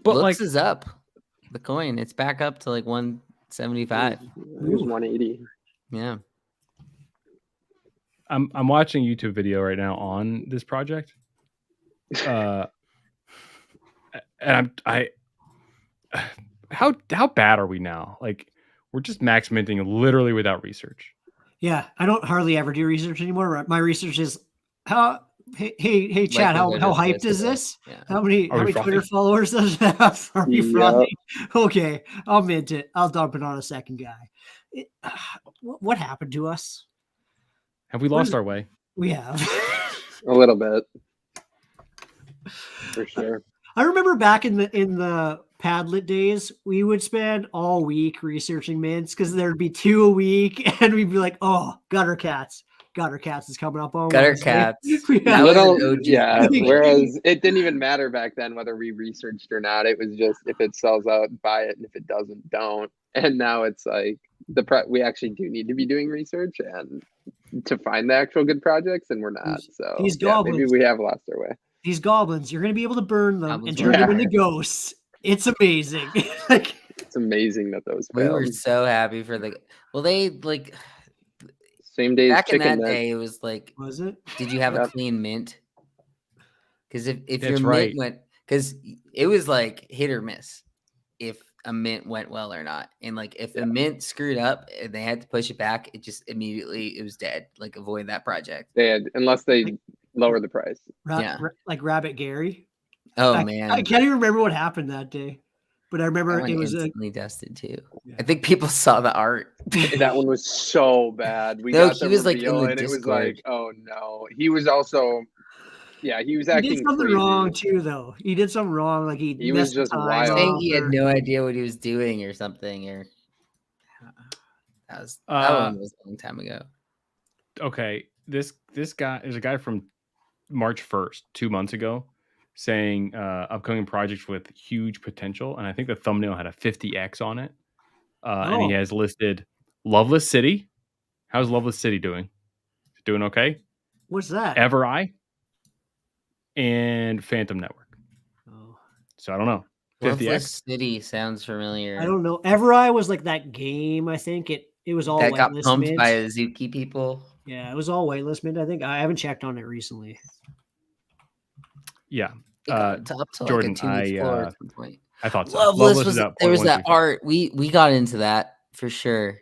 But Looks is up. The coin, it's back up to like 175. There's 180. Yeah. I'm watching a YouTube video right now on this project. And how bad are we now? Like, we're just max minting literally without research. Yeah, I don't hardly ever do research anymore. My research is hey Chad, how hyped is this? Yeah. How many Twitter followers does it have? Are we frothy? Okay, I'll mint it. I'll dump it on a second guy. What happened to us? Have we lost our way? We have. A little bit. For sure. I remember back in the Padlet days, we would spend all week researching mints because there'd be 2 a week, and we'd be like, "Oh, Gutter Cats is coming up on Gutter Wednesday." Cats. Yeah. Whereas it didn't even matter back then whether we researched or not. It was just if it sells out, buy it, and if it doesn't, don't. And now it's like we actually do need to be doing research and to find the actual good projects, and we're not. So maybe we have lost our way. These goblins, you're going to be able to burn them and turn them into ghosts. It's amazing. It's amazing that those failed. We were so happy for they like same day back chicken in that day. It was like, was it? Did you have a clean mint? Because if your right. mint went, because it was like hit or miss if a mint went well or not, and like if a mint screwed up and they had to push it back, it just immediately it was dead. Like avoid that project. They had unless they lower the price. Like Rabbit Gary. Oh man, I can't even remember what happened that day, but I remember it was instantly dusted too. Yeah. I think people saw the art. That one was so bad. He was like in the and Discord. it was like, oh no. He was also Yeah, he was He acting did something crazy. wrong too, though. He did something wrong, like he was messed the just time wild. Saying up he had or- no idea what he was doing or something, or that one was a long time ago. Okay, this guy, there's a guy from March 1st, 2 months ago, saying upcoming projects with huge potential, and I think the thumbnail had a 50x on it, and he Oh. has listed Loveless City. How's Loveless City doing? Doing okay? What's that? Ever Eye and Phantom Network. Oh. So I don't know. 50x. Loveless City sounds familiar. I don't know. Evereye was like that game. I think it was all That got whitelist pumped mint. by the Zuki people. Yeah, it was all whitelist mint. I think I haven't checked on it recently. Yeah. It got up to Jordan, like a 2 week floor at some point. I thought so. Loveless was up there was that 0.125. art. We got into that for sure.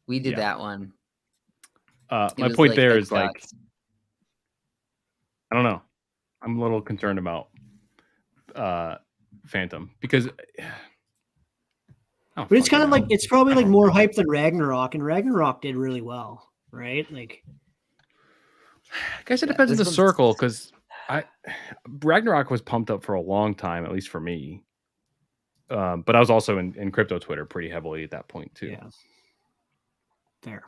We did Yeah. that one. My was point like there headshots. is like, I don't know. I'm a little concerned about Phantom because But it's kind of like it's probably like more hype than Ragnarok, and Ragnarok did really well, right? Like, I guess it depends on this the one's- circle because Ragnarok was pumped up for a long time, at least for me. But I was also in crypto Twitter pretty heavily at that point too. yeah, fair.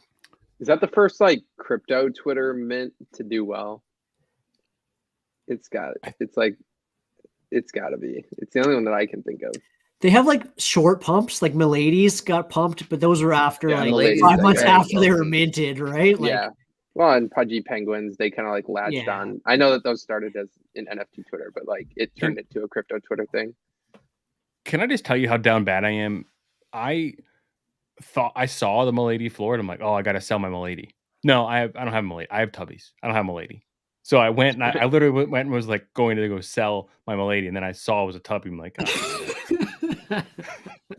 Is that the first like crypto Twitter mint to do well? It's got to be. It's the only one that I can think of. They have like short pumps, like Milady's got pumped, but those were after Yeah, like Milady's 5 like months very after they were close. minted, right? Like, Yeah. Well, and Pudgy Penguins, they kind of like latched Yeah. on. I know that those started as an NFT Twitter, but like it turned into a crypto Twitter thing. Can I just tell you how down bad I am? I thought I saw the Milady floor and I'm like, oh, I gotta sell my Milady. No, I don't have Milady. I have Tubbies. I don't have Milady. So I went and I literally went and was like going to go sell my Milady, and then I saw it was a Tubby. I'm like, oh,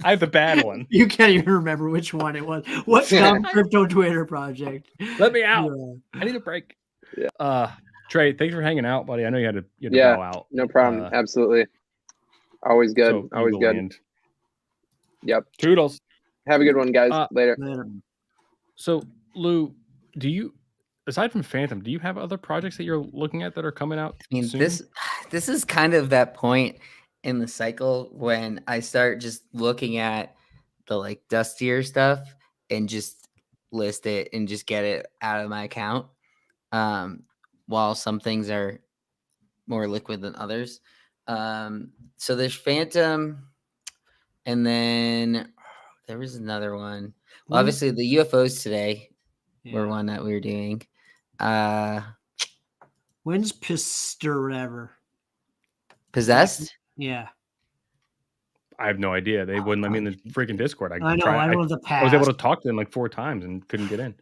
I have the bad one. You can't even remember which one it was. What dumb crypto Twitter project? Let me out. Yeah. I need a break. Yeah. Trey, thanks for hanging out, buddy. I know you had to Yeah, bow out. No problem. Absolutely. Always good. So Always Eagle good. Land. Yep. Toodles. Have a good one, guys. Later. So Lou, do you, aside from Phantom, do you have other projects that you're looking at that are coming out? I mean, soon? this is kind of that point in the cycle when I start just looking at the like dustier stuff and just list it and just get it out of my account. While some things are more liquid than others. So there's Phantom, and then there was another one. Well, obviously the UFOs today were one that we were doing. When's Pister Possessed? Yeah. I have no idea. They wouldn't let me in the freaking Discord. I know. I know the past. I was able to talk to them like 4 times and couldn't get in.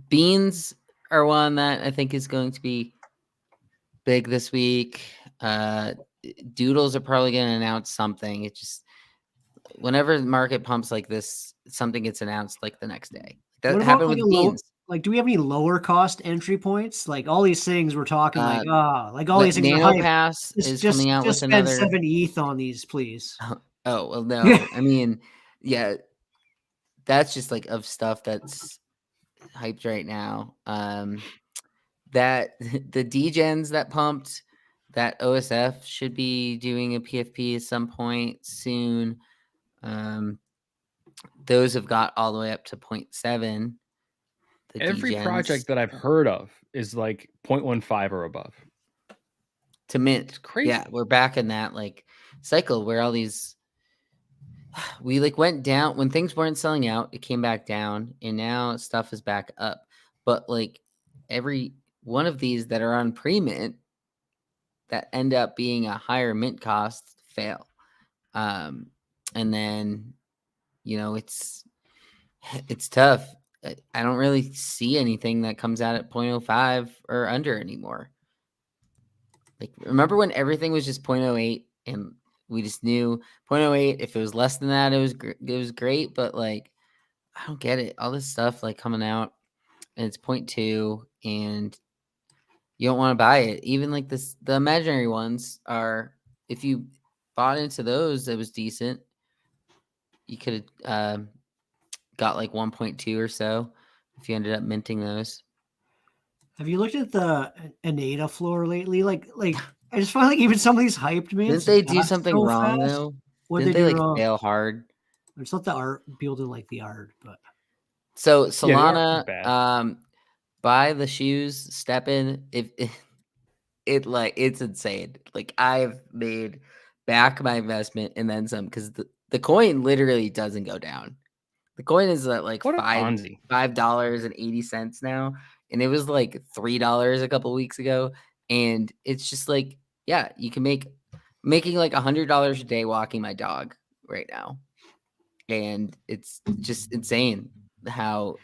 Beans are one that I think is going to be big this week. Doodles are probably going to announce something. It just whenever the market pumps like this, something gets announced like the next day. That happened with Beans. Like, do we have any lower cost entry points? Like all these things we're talking like all these things Nano are hype. Pass is just, coming out just with spend another 7 ETH on these, please. Oh well, no. I mean, yeah, that's just like of stuff that's hyped right now. That the degens that pumped, that OSF should be doing a PFP at some point soon. Those have got all the way up to 0.7. Every degens. project that I've heard of is like 0.15 or above. To mint. It's crazy. Yeah, we're back in that like cycle where all these we like went down when things weren't selling out, it came back down, and now stuff is back up. But like every one of these that are on pre-mint that end up being a higher mint cost fail. And then it's tough. I don't really see anything that comes out at 0.05 or under anymore. Like, remember when everything was just 0.08 and we just knew 0.08, if it was less than that, it was great. But like, I don't get it. All this stuff like coming out and it's 0.2 and you don't want to buy it. Even like the imaginary ones are, if you bought into those, it was decent. You could have got like 1.2 or so if you ended up minting those. Have you looked at the Anata floor lately? Like I just find like even some of these hyped mints. Didn't they do got something so wrong fast. though? What Didn't they they do like wrong? fail hard? It's not the art. People didn't like the art, but So Yeah, the art was Solana, buy the shoes, step in. If it's insane. Like I've made back my investment and then some because the coin literally doesn't go down. The coin is at like What a Ponzi. $5.80 now, and it was like $3 a couple weeks ago. And it's just like, yeah, you can making like $100 a day walking my dog right now, and it's just insane how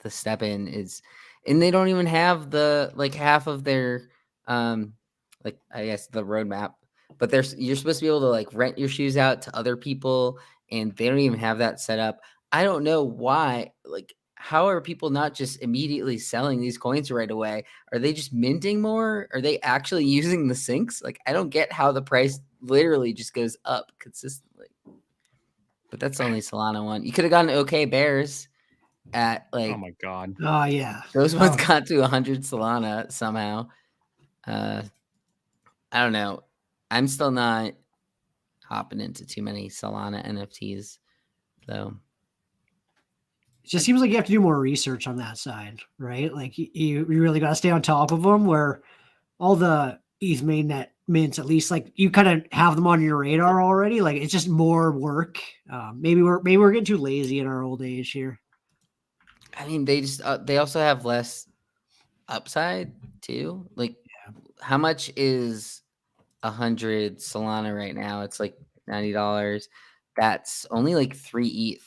the step in is, and they don't even have the like half of their like I guess the roadmap, but you're supposed to be able to like rent your shoes out to other people, and they don't even have that set up. I don't know why. Like, how are people not just immediately selling these coins right away? Are they just minting more? Are they actually using the sinks? Like, I don't get how the price literally just goes up consistently. But that's the only Solana one. You could have gotten OK Bears at like Oh my god. oh yeah, those ones got to 100 Solana somehow. I don't know. I'm still not hopping into too many Solana NFTs, though. It just seems like you have to do more research on that side, right? Like you really got to stay on top of them. Where all the ETH mainnet mints, at least like you kind of have them on your radar already. Like it's just more work. Maybe we're getting too lazy in our old age here. I mean, they also have less upside too. Like, how much is 100 Solana right now? It's like $90. That's only like 3 ETH.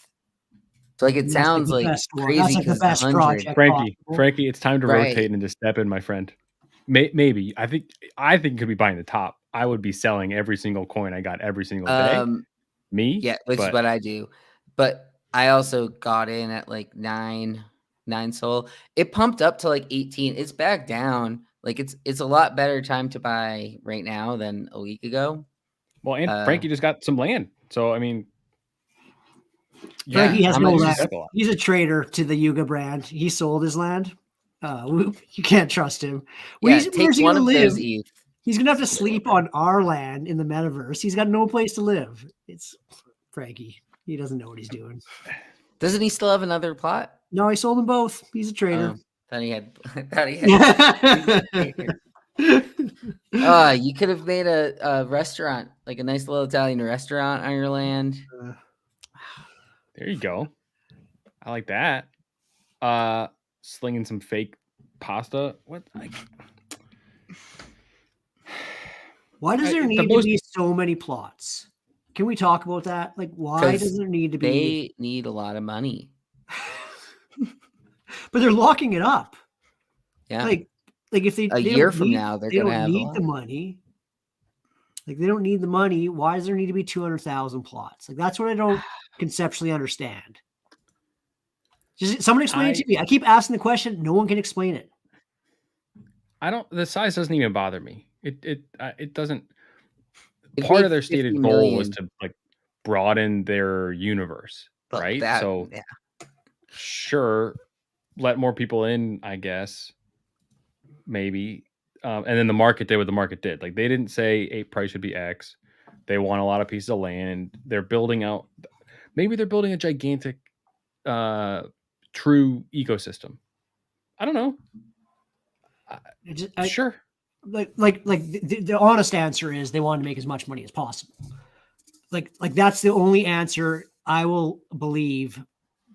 So like it sounds like crazy. That's like the best project. Frankie, it's time to Right. rotate into step in, my friend. Maybe I think you could be buying the top. I would be selling every single coin I got every single day. Me, yeah, which is what I do. But I also got in at like 9 Sol. It pumped up to like 18. It's back down. Like it's a lot better time to buy right now than a week ago. Well, and Frankie just got some land, so I mean, yeah, he has no land. He's He's a traitor to the Yuga brand. He sold his land. You can't trust him. Where's he going to live? He's going to have to sleep on our land in the metaverse. He's got no place to live. It's Frankie. He doesn't know what he's doing. Doesn't he still have another plot? No, he sold them both. He's a traitor. Thought he had. You could have made a restaurant, like a nice little Italian restaurant on your land. There you go. I like that. Slinging some fake pasta. What? Why does there need to be so many plots? Can we talk about that? Like, why does there need to be? They need a lot of money. But they're locking it up. Yeah. Like if they a year from now, they don't need the money. Like they don't need the money. Why does there need to be 200,000 plots? Like that's what I don't conceptually understand. Just someone explain it to me. I keep asking the question. No one can explain it. The size doesn't even bother me. It doesn't. Part of their stated goal was to like broaden their universe, right? Sure, let more people in, I guess. Maybe. And then the market did what the market did. Like they didn't say ape price should be X. They want a lot of pieces of land. They're building out. Maybe they're building a gigantic, true ecosystem. I don't know. Sure. Like the honest answer is they want to make as much money as possible. Like that's the only answer I will believe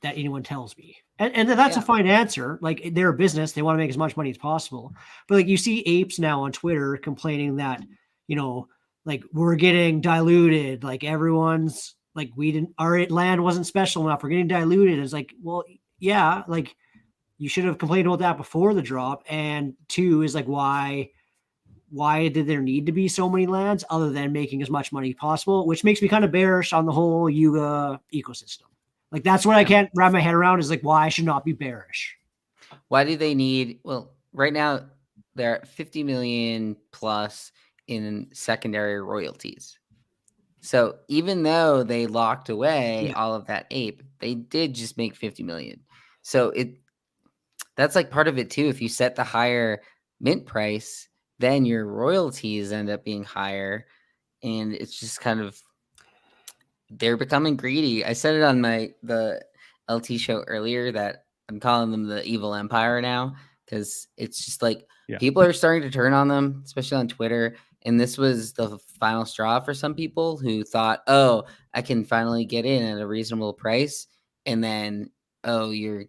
that anyone tells me. And that's a fine answer. Like they're a business, they want to make as much money as possible. But like you see apes now on Twitter complaining that, like we're getting diluted. Like everyone's like our land wasn't special enough. We're getting diluted. It's like, well, yeah, like you should have complained about that before the drop. And 2 is like, why did there need to be so many lands other than making as much money as possible, which makes me kind of bearish on the whole Yuga ecosystem. Like that's what I can't wrap my head around is like why I should not be bearish. Why do they need? Well, right now they're at 50 million plus in secondary royalties. So even though they locked away all of that ape, they did just make 50 million. So that's like part of it too. If you set the higher mint price, then your royalties end up being higher, and it's just kind of they're becoming greedy. I said it on the LT show earlier that I'm calling them the evil empire now, because it's just like people are starting to turn on them, especially on Twitter. And this was the final straw for some people who thought, oh, I can finally get in at a reasonable price. And then, oh, you're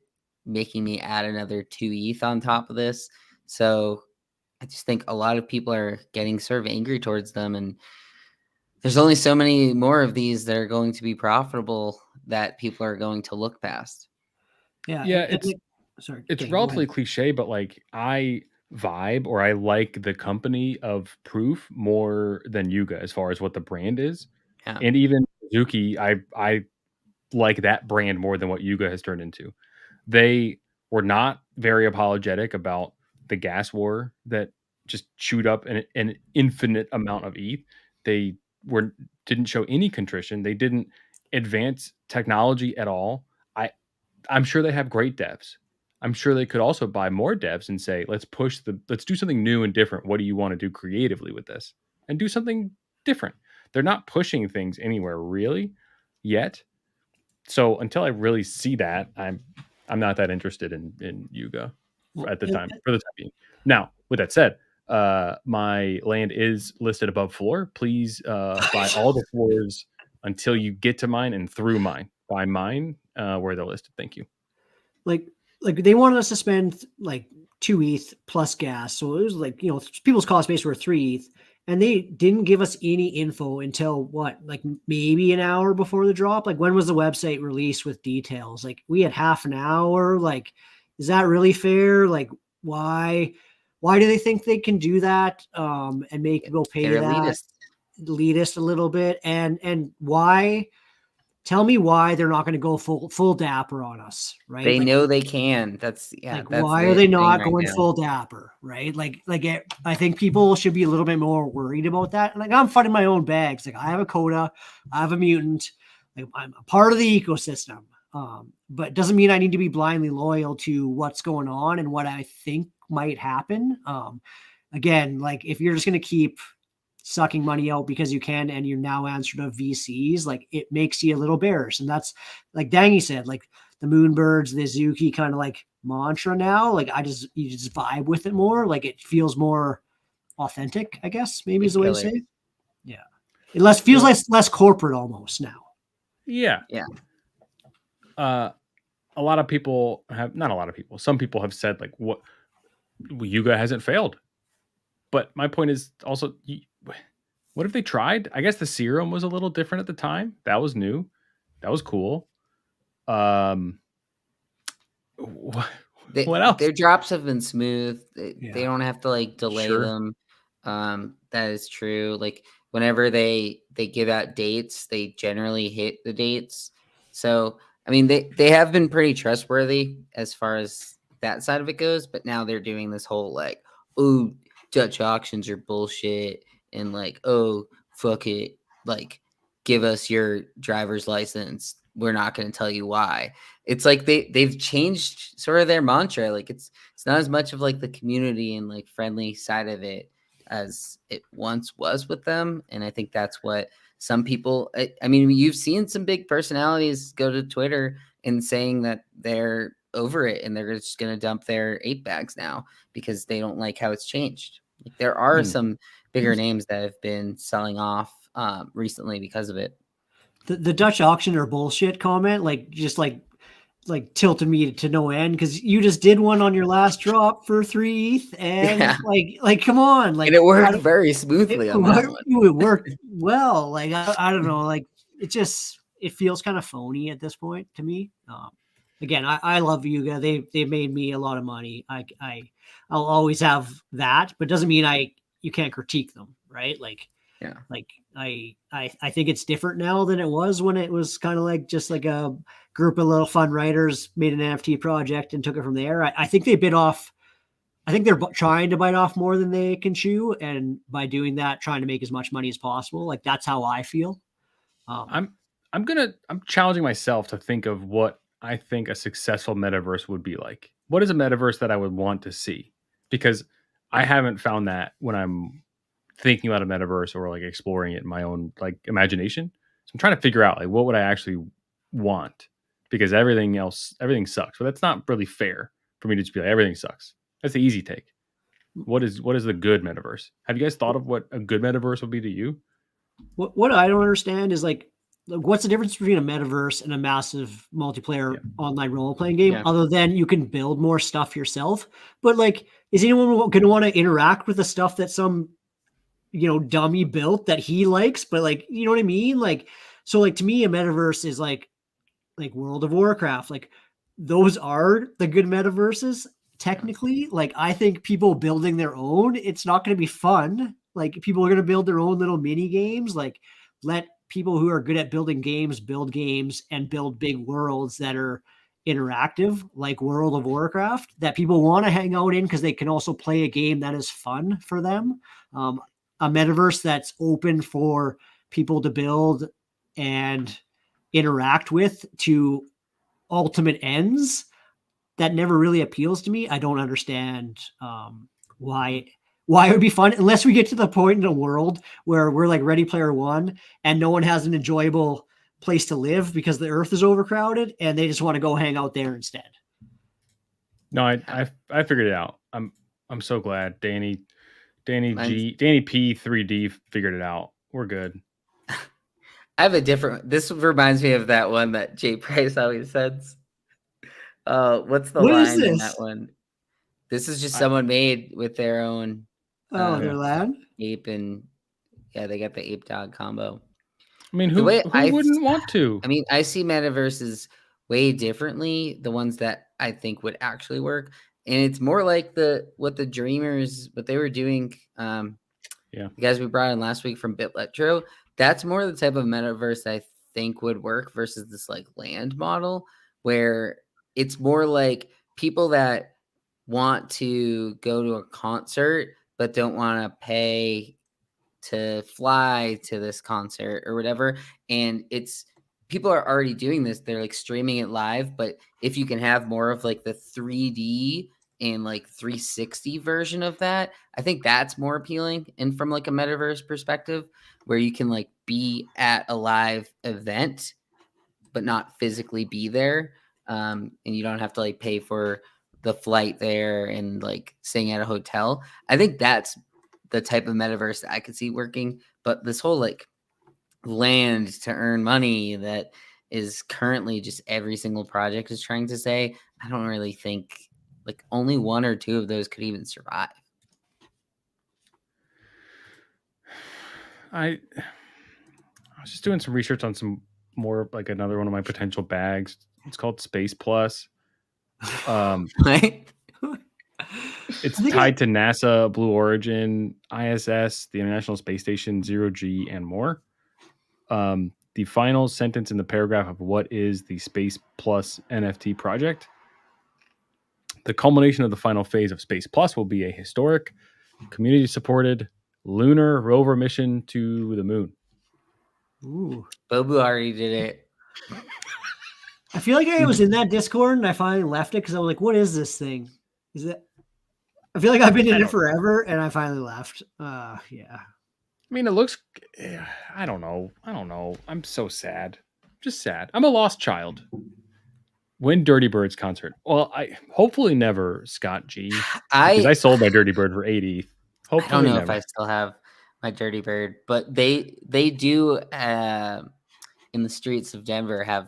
making me add another 2 ETH on top of this. So I just think a lot of people are getting sort of angry towards them. And there's only so many more of these that are going to be profitable that people are going to look past. Yeah. Yeah, Sorry. it's Okay, relatively cliche, but like I vibe or I like the company of Proof more than Yuga as far as what the brand is. Yeah. And even Suzuki, I like that brand more than what Yuga has turned into. They were not very apologetic about the gas war that just chewed up an infinite amount of ETH. They didn't show any contrition. They didn't advance technology at all. I'm sure they have great devs. I'm sure they could also buy more devs and say, let's do something new and different. What do you want to do creatively with this? And do something different. They're not pushing things anywhere really yet. So until I really see that, I'm not that interested in Yuga for the time being. Now, with that said, my land is listed above floor. Please buy all the floors until you get to mine and through mine. Buy mine where they're listed. Thank you. Like they wanted us to spend like 2 ETH plus gas. So it was like, people's cost base were 3 ETH. And they didn't give us any info until like maybe an hour before the drop. Like, when was the website released with details? Like, we had half an hour. Like, is that really fair? Like, why do they think they can do that? And make people pay that? Elitist a little bit. And why? Tell me why they're not going to go full dapper on us, right? They know they can. That's why are they not going full dapper, right? I think people should be a little bit more worried about that. Like, I'm fighting my own bags. Like, I have a coda, I have a mutant. Like, I'm a part of the ecosystem, but it doesn't mean I need to be blindly loyal to what's going on and what I think might happen. Again, like, if you're just going to keep sucking money out because you can, and you're now answer to VCs, like, it makes you a little bearish. And that's, like Dangy said, like the Moonbirds, the Zuki kind of like mantra now. Like, you just vibe with it more. Like, it feels more authentic, I guess, maybe is the way to say it. Yeah. It feels less corporate almost now. Yeah. Yeah. A lot of people some people have said, like, what, Yuga hasn't failed. But my point is also, what if they tried? I guess the serum was a little different at the time. That was new. That was cool. What else? Their drops have been smooth. They don't have to like delay them. That is true. Like, whenever they give out dates, they generally hit the dates. So, I mean, they have been pretty trustworthy as far as that side of it goes. But now they're doing this whole like, oh, Dutch auctions are bullshit, and like, oh, fuck it, like, give us your driver's license. We're not going to tell you why. It's like they've changed sort of their mantra. Like, it's not as much of like the community and like friendly side of it as it once was with them. And I think that's what some people, I mean, you've seen some big personalities go to Twitter and saying that they're over it and they're just going to dump their 8 bags now because they don't like how it's changed. Like, there are some bigger names that have been selling off recently because of it. The Dutch auction or bullshit comment, like, just like tilted me to no end, because you just did one on your last drop for 3 ETH, and like come on, like, and it worked very smoothly on that one. It worked well. Like, I don't know, like, it feels kind of phony at this point to me. Again, I love Yuga. They made me a lot of money. I'll always have that, but it doesn't mean you can't critique them, right? Like, yeah, like I think it's different now than it was when it was kind of like just like a group of little fun writers made an NFT project and took it from there. I think they bit off. I think they're trying to bite off more than they can chew, and by doing that, trying to make as much money as possible. Like, that's how I feel. I'm challenging myself to think of what I think a successful metaverse would be like. What is a metaverse that I would want to see? Because I haven't found that when I'm thinking about a metaverse or like exploring it in my own like imagination. So I'm trying to figure out like what would I actually want, because everything sucks. But that's not really fair for me to just be like everything sucks. That's the easy take. What is the good metaverse? Have you guys thought of what a good metaverse would be to you? What I don't understand is like what's the difference between a metaverse and a massive multiplayer online role playing game, other than you can build more stuff yourself? But like, is anyone going to want to interact with the stuff that some dummy built that he likes? But like, you know what I mean? Like, so like to me, a metaverse is like World of Warcraft. Like those are the good metaverses. Technically, like I think people building their own, it's not going to be fun. Like people are going to build their own little mini games. Like let people who are good at building games build games and build big worlds that are interactive, like World of Warcraft, that people want to hang out in because they can also play a game that is fun for them. A metaverse that's open for people to build and interact with to ultimate ends, that never really appeals to me. I don't understand why it would be fun unless we get to the point in the world where we're like Ready Player One and no one has an enjoyable place to live because the earth is overcrowded and they just want to go hang out there instead. No, I figured it out. I'm so glad Danny P 3D figured it out. We're good. I have a different. This reminds me of that one that Jay Price always says. What's the line in that one? This is just someone made with their own. Their lad ape, and they got the ape dog combo. I mean, who wouldn't want to? I mean, I see metaverses way differently. The ones that I think would actually work, and it's more like what they were doing. The guys we brought in last week from BitLetro. That's more the type of metaverse I think would work versus this like land model where it's more like people that want to go to a concert but don't want to pay to fly to this concert or whatever. And people are already doing this. They're like streaming it live, but if you can have more of like the 3D and like 360 version of that, I think that's more appealing. And from like a metaverse perspective, where you can like be at a live event, but not physically be there. And you don't have to like pay for the flight there and like staying at a hotel. I think that's the type of metaverse that I could see working. But this whole like land to earn money that is currently just every single project is trying to say, I don't really think like only one or two of those could even survive. I was just doing some research on some more like another one of my potential bags. It's called Space Plus. It's tied to NASA, Blue Origin, ISS, the International Space Station, 0G, and more. The final sentence in the paragraph of what is the Space Plus NFT project. The culmination of the final phase of Space Plus will be a historic, community-supported lunar rover mission to the moon. Ooh. Bobu already did it. I feel like I was in that Discord and I finally left it because I was like, what is this thing? Is it? I feel like I've been in it forever and I finally left. Yeah. I mean, it looks, I don't know. I'm so sad. Just sad. I'm a lost child. When Dirty Bird's concert? Well, I hopefully never, Scott G. Because I sold my Dirty Bird for 80. Hopefully I don't know never. if I still have my Dirty Bird, but they do in the streets of Denver have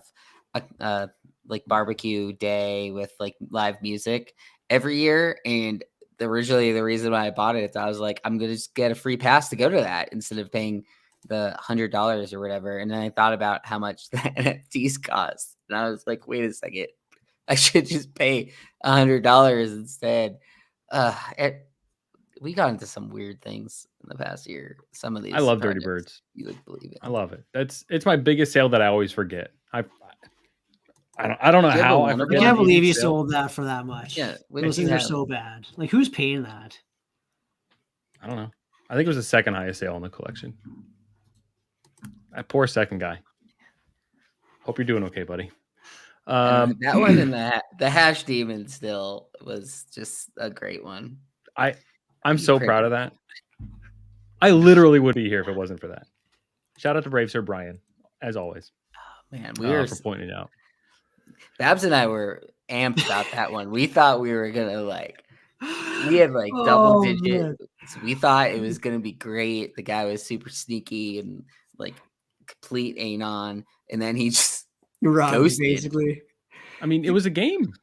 a like barbecue day with like live music every year. And originally the reason why I bought it is I was like, I'm gonna just get a free pass to go to that instead of paying the $100 or whatever. And then I thought about how much the NFTs cost, and I was like, wait a second, I should just pay $100 instead. We got into some weird things in the past year. Some of these, I love Dirty Birds. You would believe it. I love it. It's my biggest sale that I always forget. I don't know how I forget. I can't believe you sold that for that much. Yeah, those things are so bad. Like, who's paying that? I don't know. I think it was the second highest sale in the collection. That poor second guy. Hope you're doing okay, buddy. That one and the hash demon still was just a great one. I'm so proud of that. I literally would be here if it wasn't for that. Shout out to Brave Sir Brian, as always. Oh, man, we were for pointing it out. Babs and I were amped about that one. We thought we were gonna we had double digit. So we thought it was gonna be great. The guy was super sneaky and complete anon, and then he just ghosted. Basically. I mean, it was a game.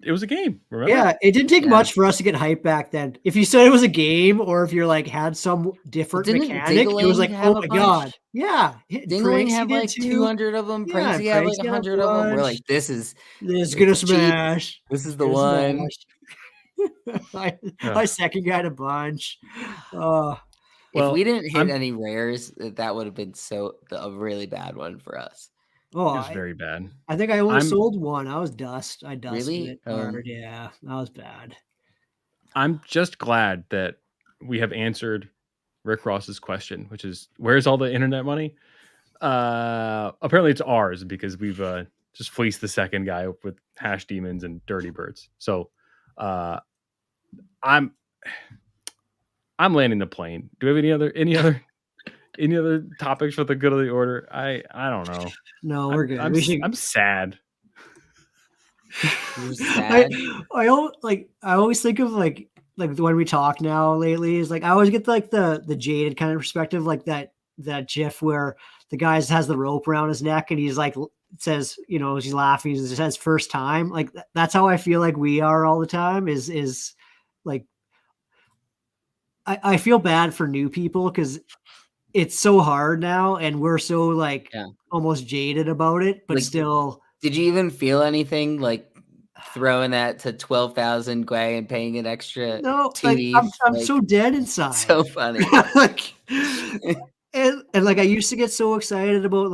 It was a game. Remember? Yeah, it didn't take much for us to get hype back then. If you said it was a game, or if you're had some different mechanic, it was oh my god, yeah. Dingling had 200 of them. Pranksy had 100 of them. We're like, this is gonna smash. This is the one. I second got a bunch. If we didn't hit any rares, that would have been a really bad one for us. Oh, it was very bad. I think I only sold one. I was dust. I dusted really? it hard. Yeah, that was bad. I'm just glad that we have answered Rick Ross's question, which is, where's all the internet money? Apparently it's ours because we've just fleeced the second guy with hash demons and dirty birds. So I'm landing the plane. Do we have any other topics for the good of the order? I don't know. No, we're good. I'm sad. You're sad. I always think of when we talk now lately is I always get the jaded kind of perspective, that GIF where the guy has the rope around his neck and he's says, he's laughing, he says first time. That's how I feel we are all the time is I feel bad for new people because it's so hard now and we're so almost jaded about it, but still. Did you even feel anything throwing that to 12,000 Gwei and paying an extra? No, I'm so dead inside. So funny. and I used to get so excited about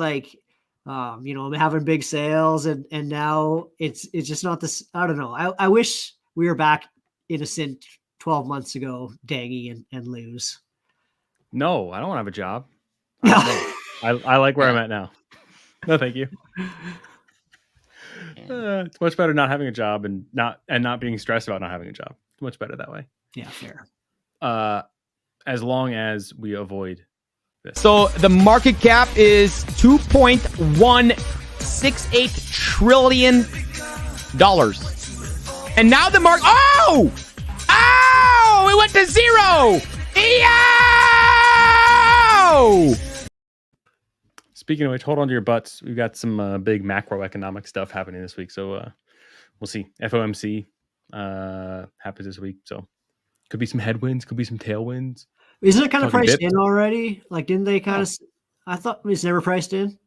having big sales and now it's just not this. I don't know. I wish we were back innocent 12 months ago, Dangy and lose. No, I don't want to have a job. I like where I'm at now. No, thank you. It's much better not having a job and not being stressed about not having a job. It's much better that way. Yeah, fair. As long as we avoid this. So the market cap is $2.168 trillion. And now the market. Oh! It went to zero! Yo! Speaking of which, hold on to your butts. We've got some big macroeconomic stuff happening this week. So we'll see. FOMC happens this week. So could be some headwinds, could be some tailwinds. Isn't it kind of priced in already? Didn't they kind of... I thought it's never priced in.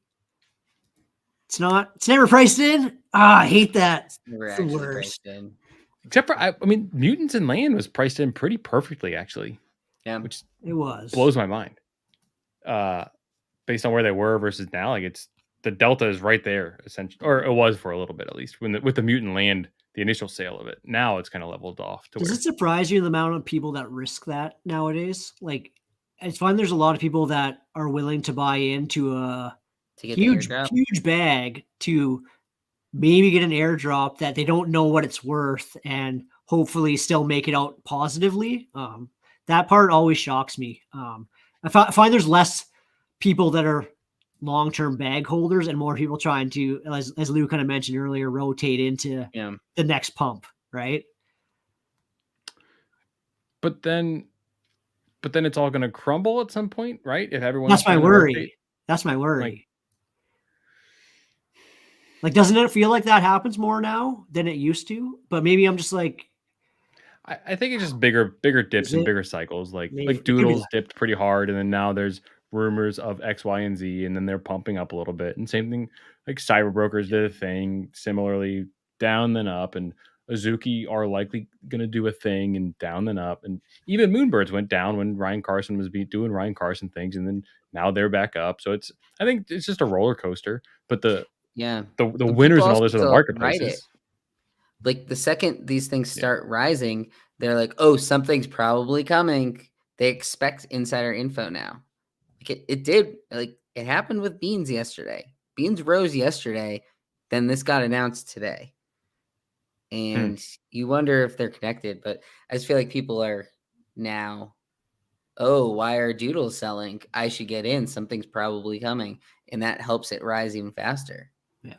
It's not. It's never priced in. I hate that. It's never actually priced in. Except for, Mutants and Land was priced in pretty perfectly, actually. Yeah, which it was. Blows my mind. Based on where they were versus now, it's the delta is right there, essentially, or it was for a little bit at least. With the Mutant Land, the initial sale of it, now it's kind of leveled off. Does it surprise you the amount of people that risk that nowadays? It's fun. There's a lot of people that are willing to buy into a huge bag to maybe get an airdrop that they don't know what it's worth and hopefully still make it out positively. That part always shocks me. I find there's less people that are long-term bag holders and more people trying to, as Lou kind of mentioned earlier, rotate into the next pump, right? But then it's all going to crumble at some point, right? If everyone. That's my worry. That's my worry. Doesn't it feel like that happens more now than it used to? But maybe I'm just I think it's just bigger dips and bigger cycles. Doodles dipped pretty hard, and then now there's rumors of X, Y, and Z, and then they're pumping up a little bit. And same thing, Cyber Brokers did a thing similarly, down then up, and Azuki are likely going to do a thing and down then up. And even Moonbirds went down when Ryan Carson was doing Ryan Carson things, and then now they're back up. So I think it's just a roller coaster. But the winners and all this are the market prices. The second these things start rising, they're like, oh, something's probably coming. They expect insider info now. It did. It happened with Beans yesterday. Beans rose yesterday then this got announced today. And you wonder if they're connected, but I just feel like people are now, oh, why are doodles selling? I should get in. Something's probably coming. And that helps it rise even faster. Yeah.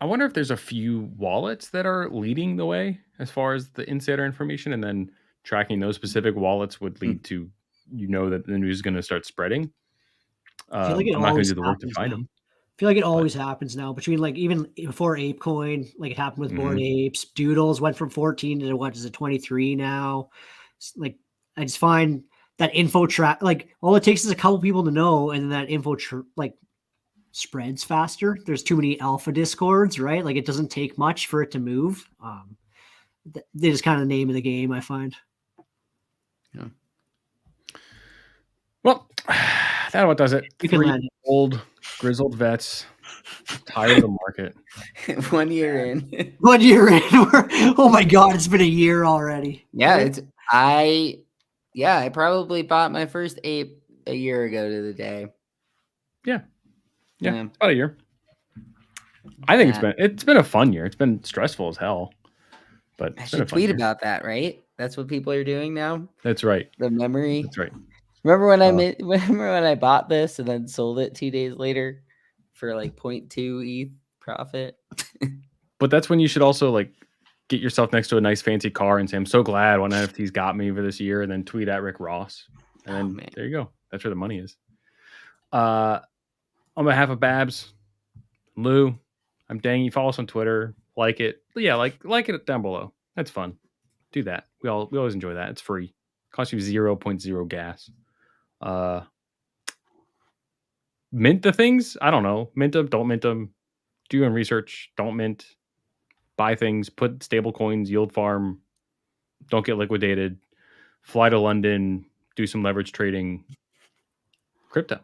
I wonder if there's a few wallets that are leading the way as far as the insider information, and then tracking those specific wallets would lead to, that the news is going to start spreading. I feel like it I'm not going to always do the work to happens find now. them. I feel like it always happens now between like even before ApeCoin, like it happened with Bored Apes. Doodles went from 14 to what is it, 23 now? Like I just find that info track, like all it takes is a couple people to know, and then that info like spreads faster. There's too many alpha discords, right? Like it doesn't take much for it to move. They just kind of the name of the game, I find. Yeah. Well, that what does it. You can 3 land it. old grizzled vets tired of the market. 1 year in. 1 year in. Oh my god, it's been a year already. Yeah, I probably bought my first ape a year ago to the day. Yeah, about a year. I think it's been a fun year. It's been stressful as hell, but I should tweet about that, right? That's what people are doing now. That's right. The memory. That's right. Remember when I bought this and then sold it 2 days later for like 0.2 ETH profit? But that's when you should also like get yourself next to a nice fancy car and say, I'm so glad one NFT's got me for this year, and then tweet at Rick Ross. And then there you go. That's where the money is. On behalf of Babs, Lou, I'm Dangy. Follow us on Twitter. Like it. Yeah, like it down below. That's fun. Do that. We always enjoy that. It's free. Costs you 0.0 gas. Mint the things? I don't know. Mint them, don't mint them. Do your own research. Don't mint. Buy things. Put stable coins. Yield farm. Don't get liquidated. Fly to London. Do some leverage trading. Crypto.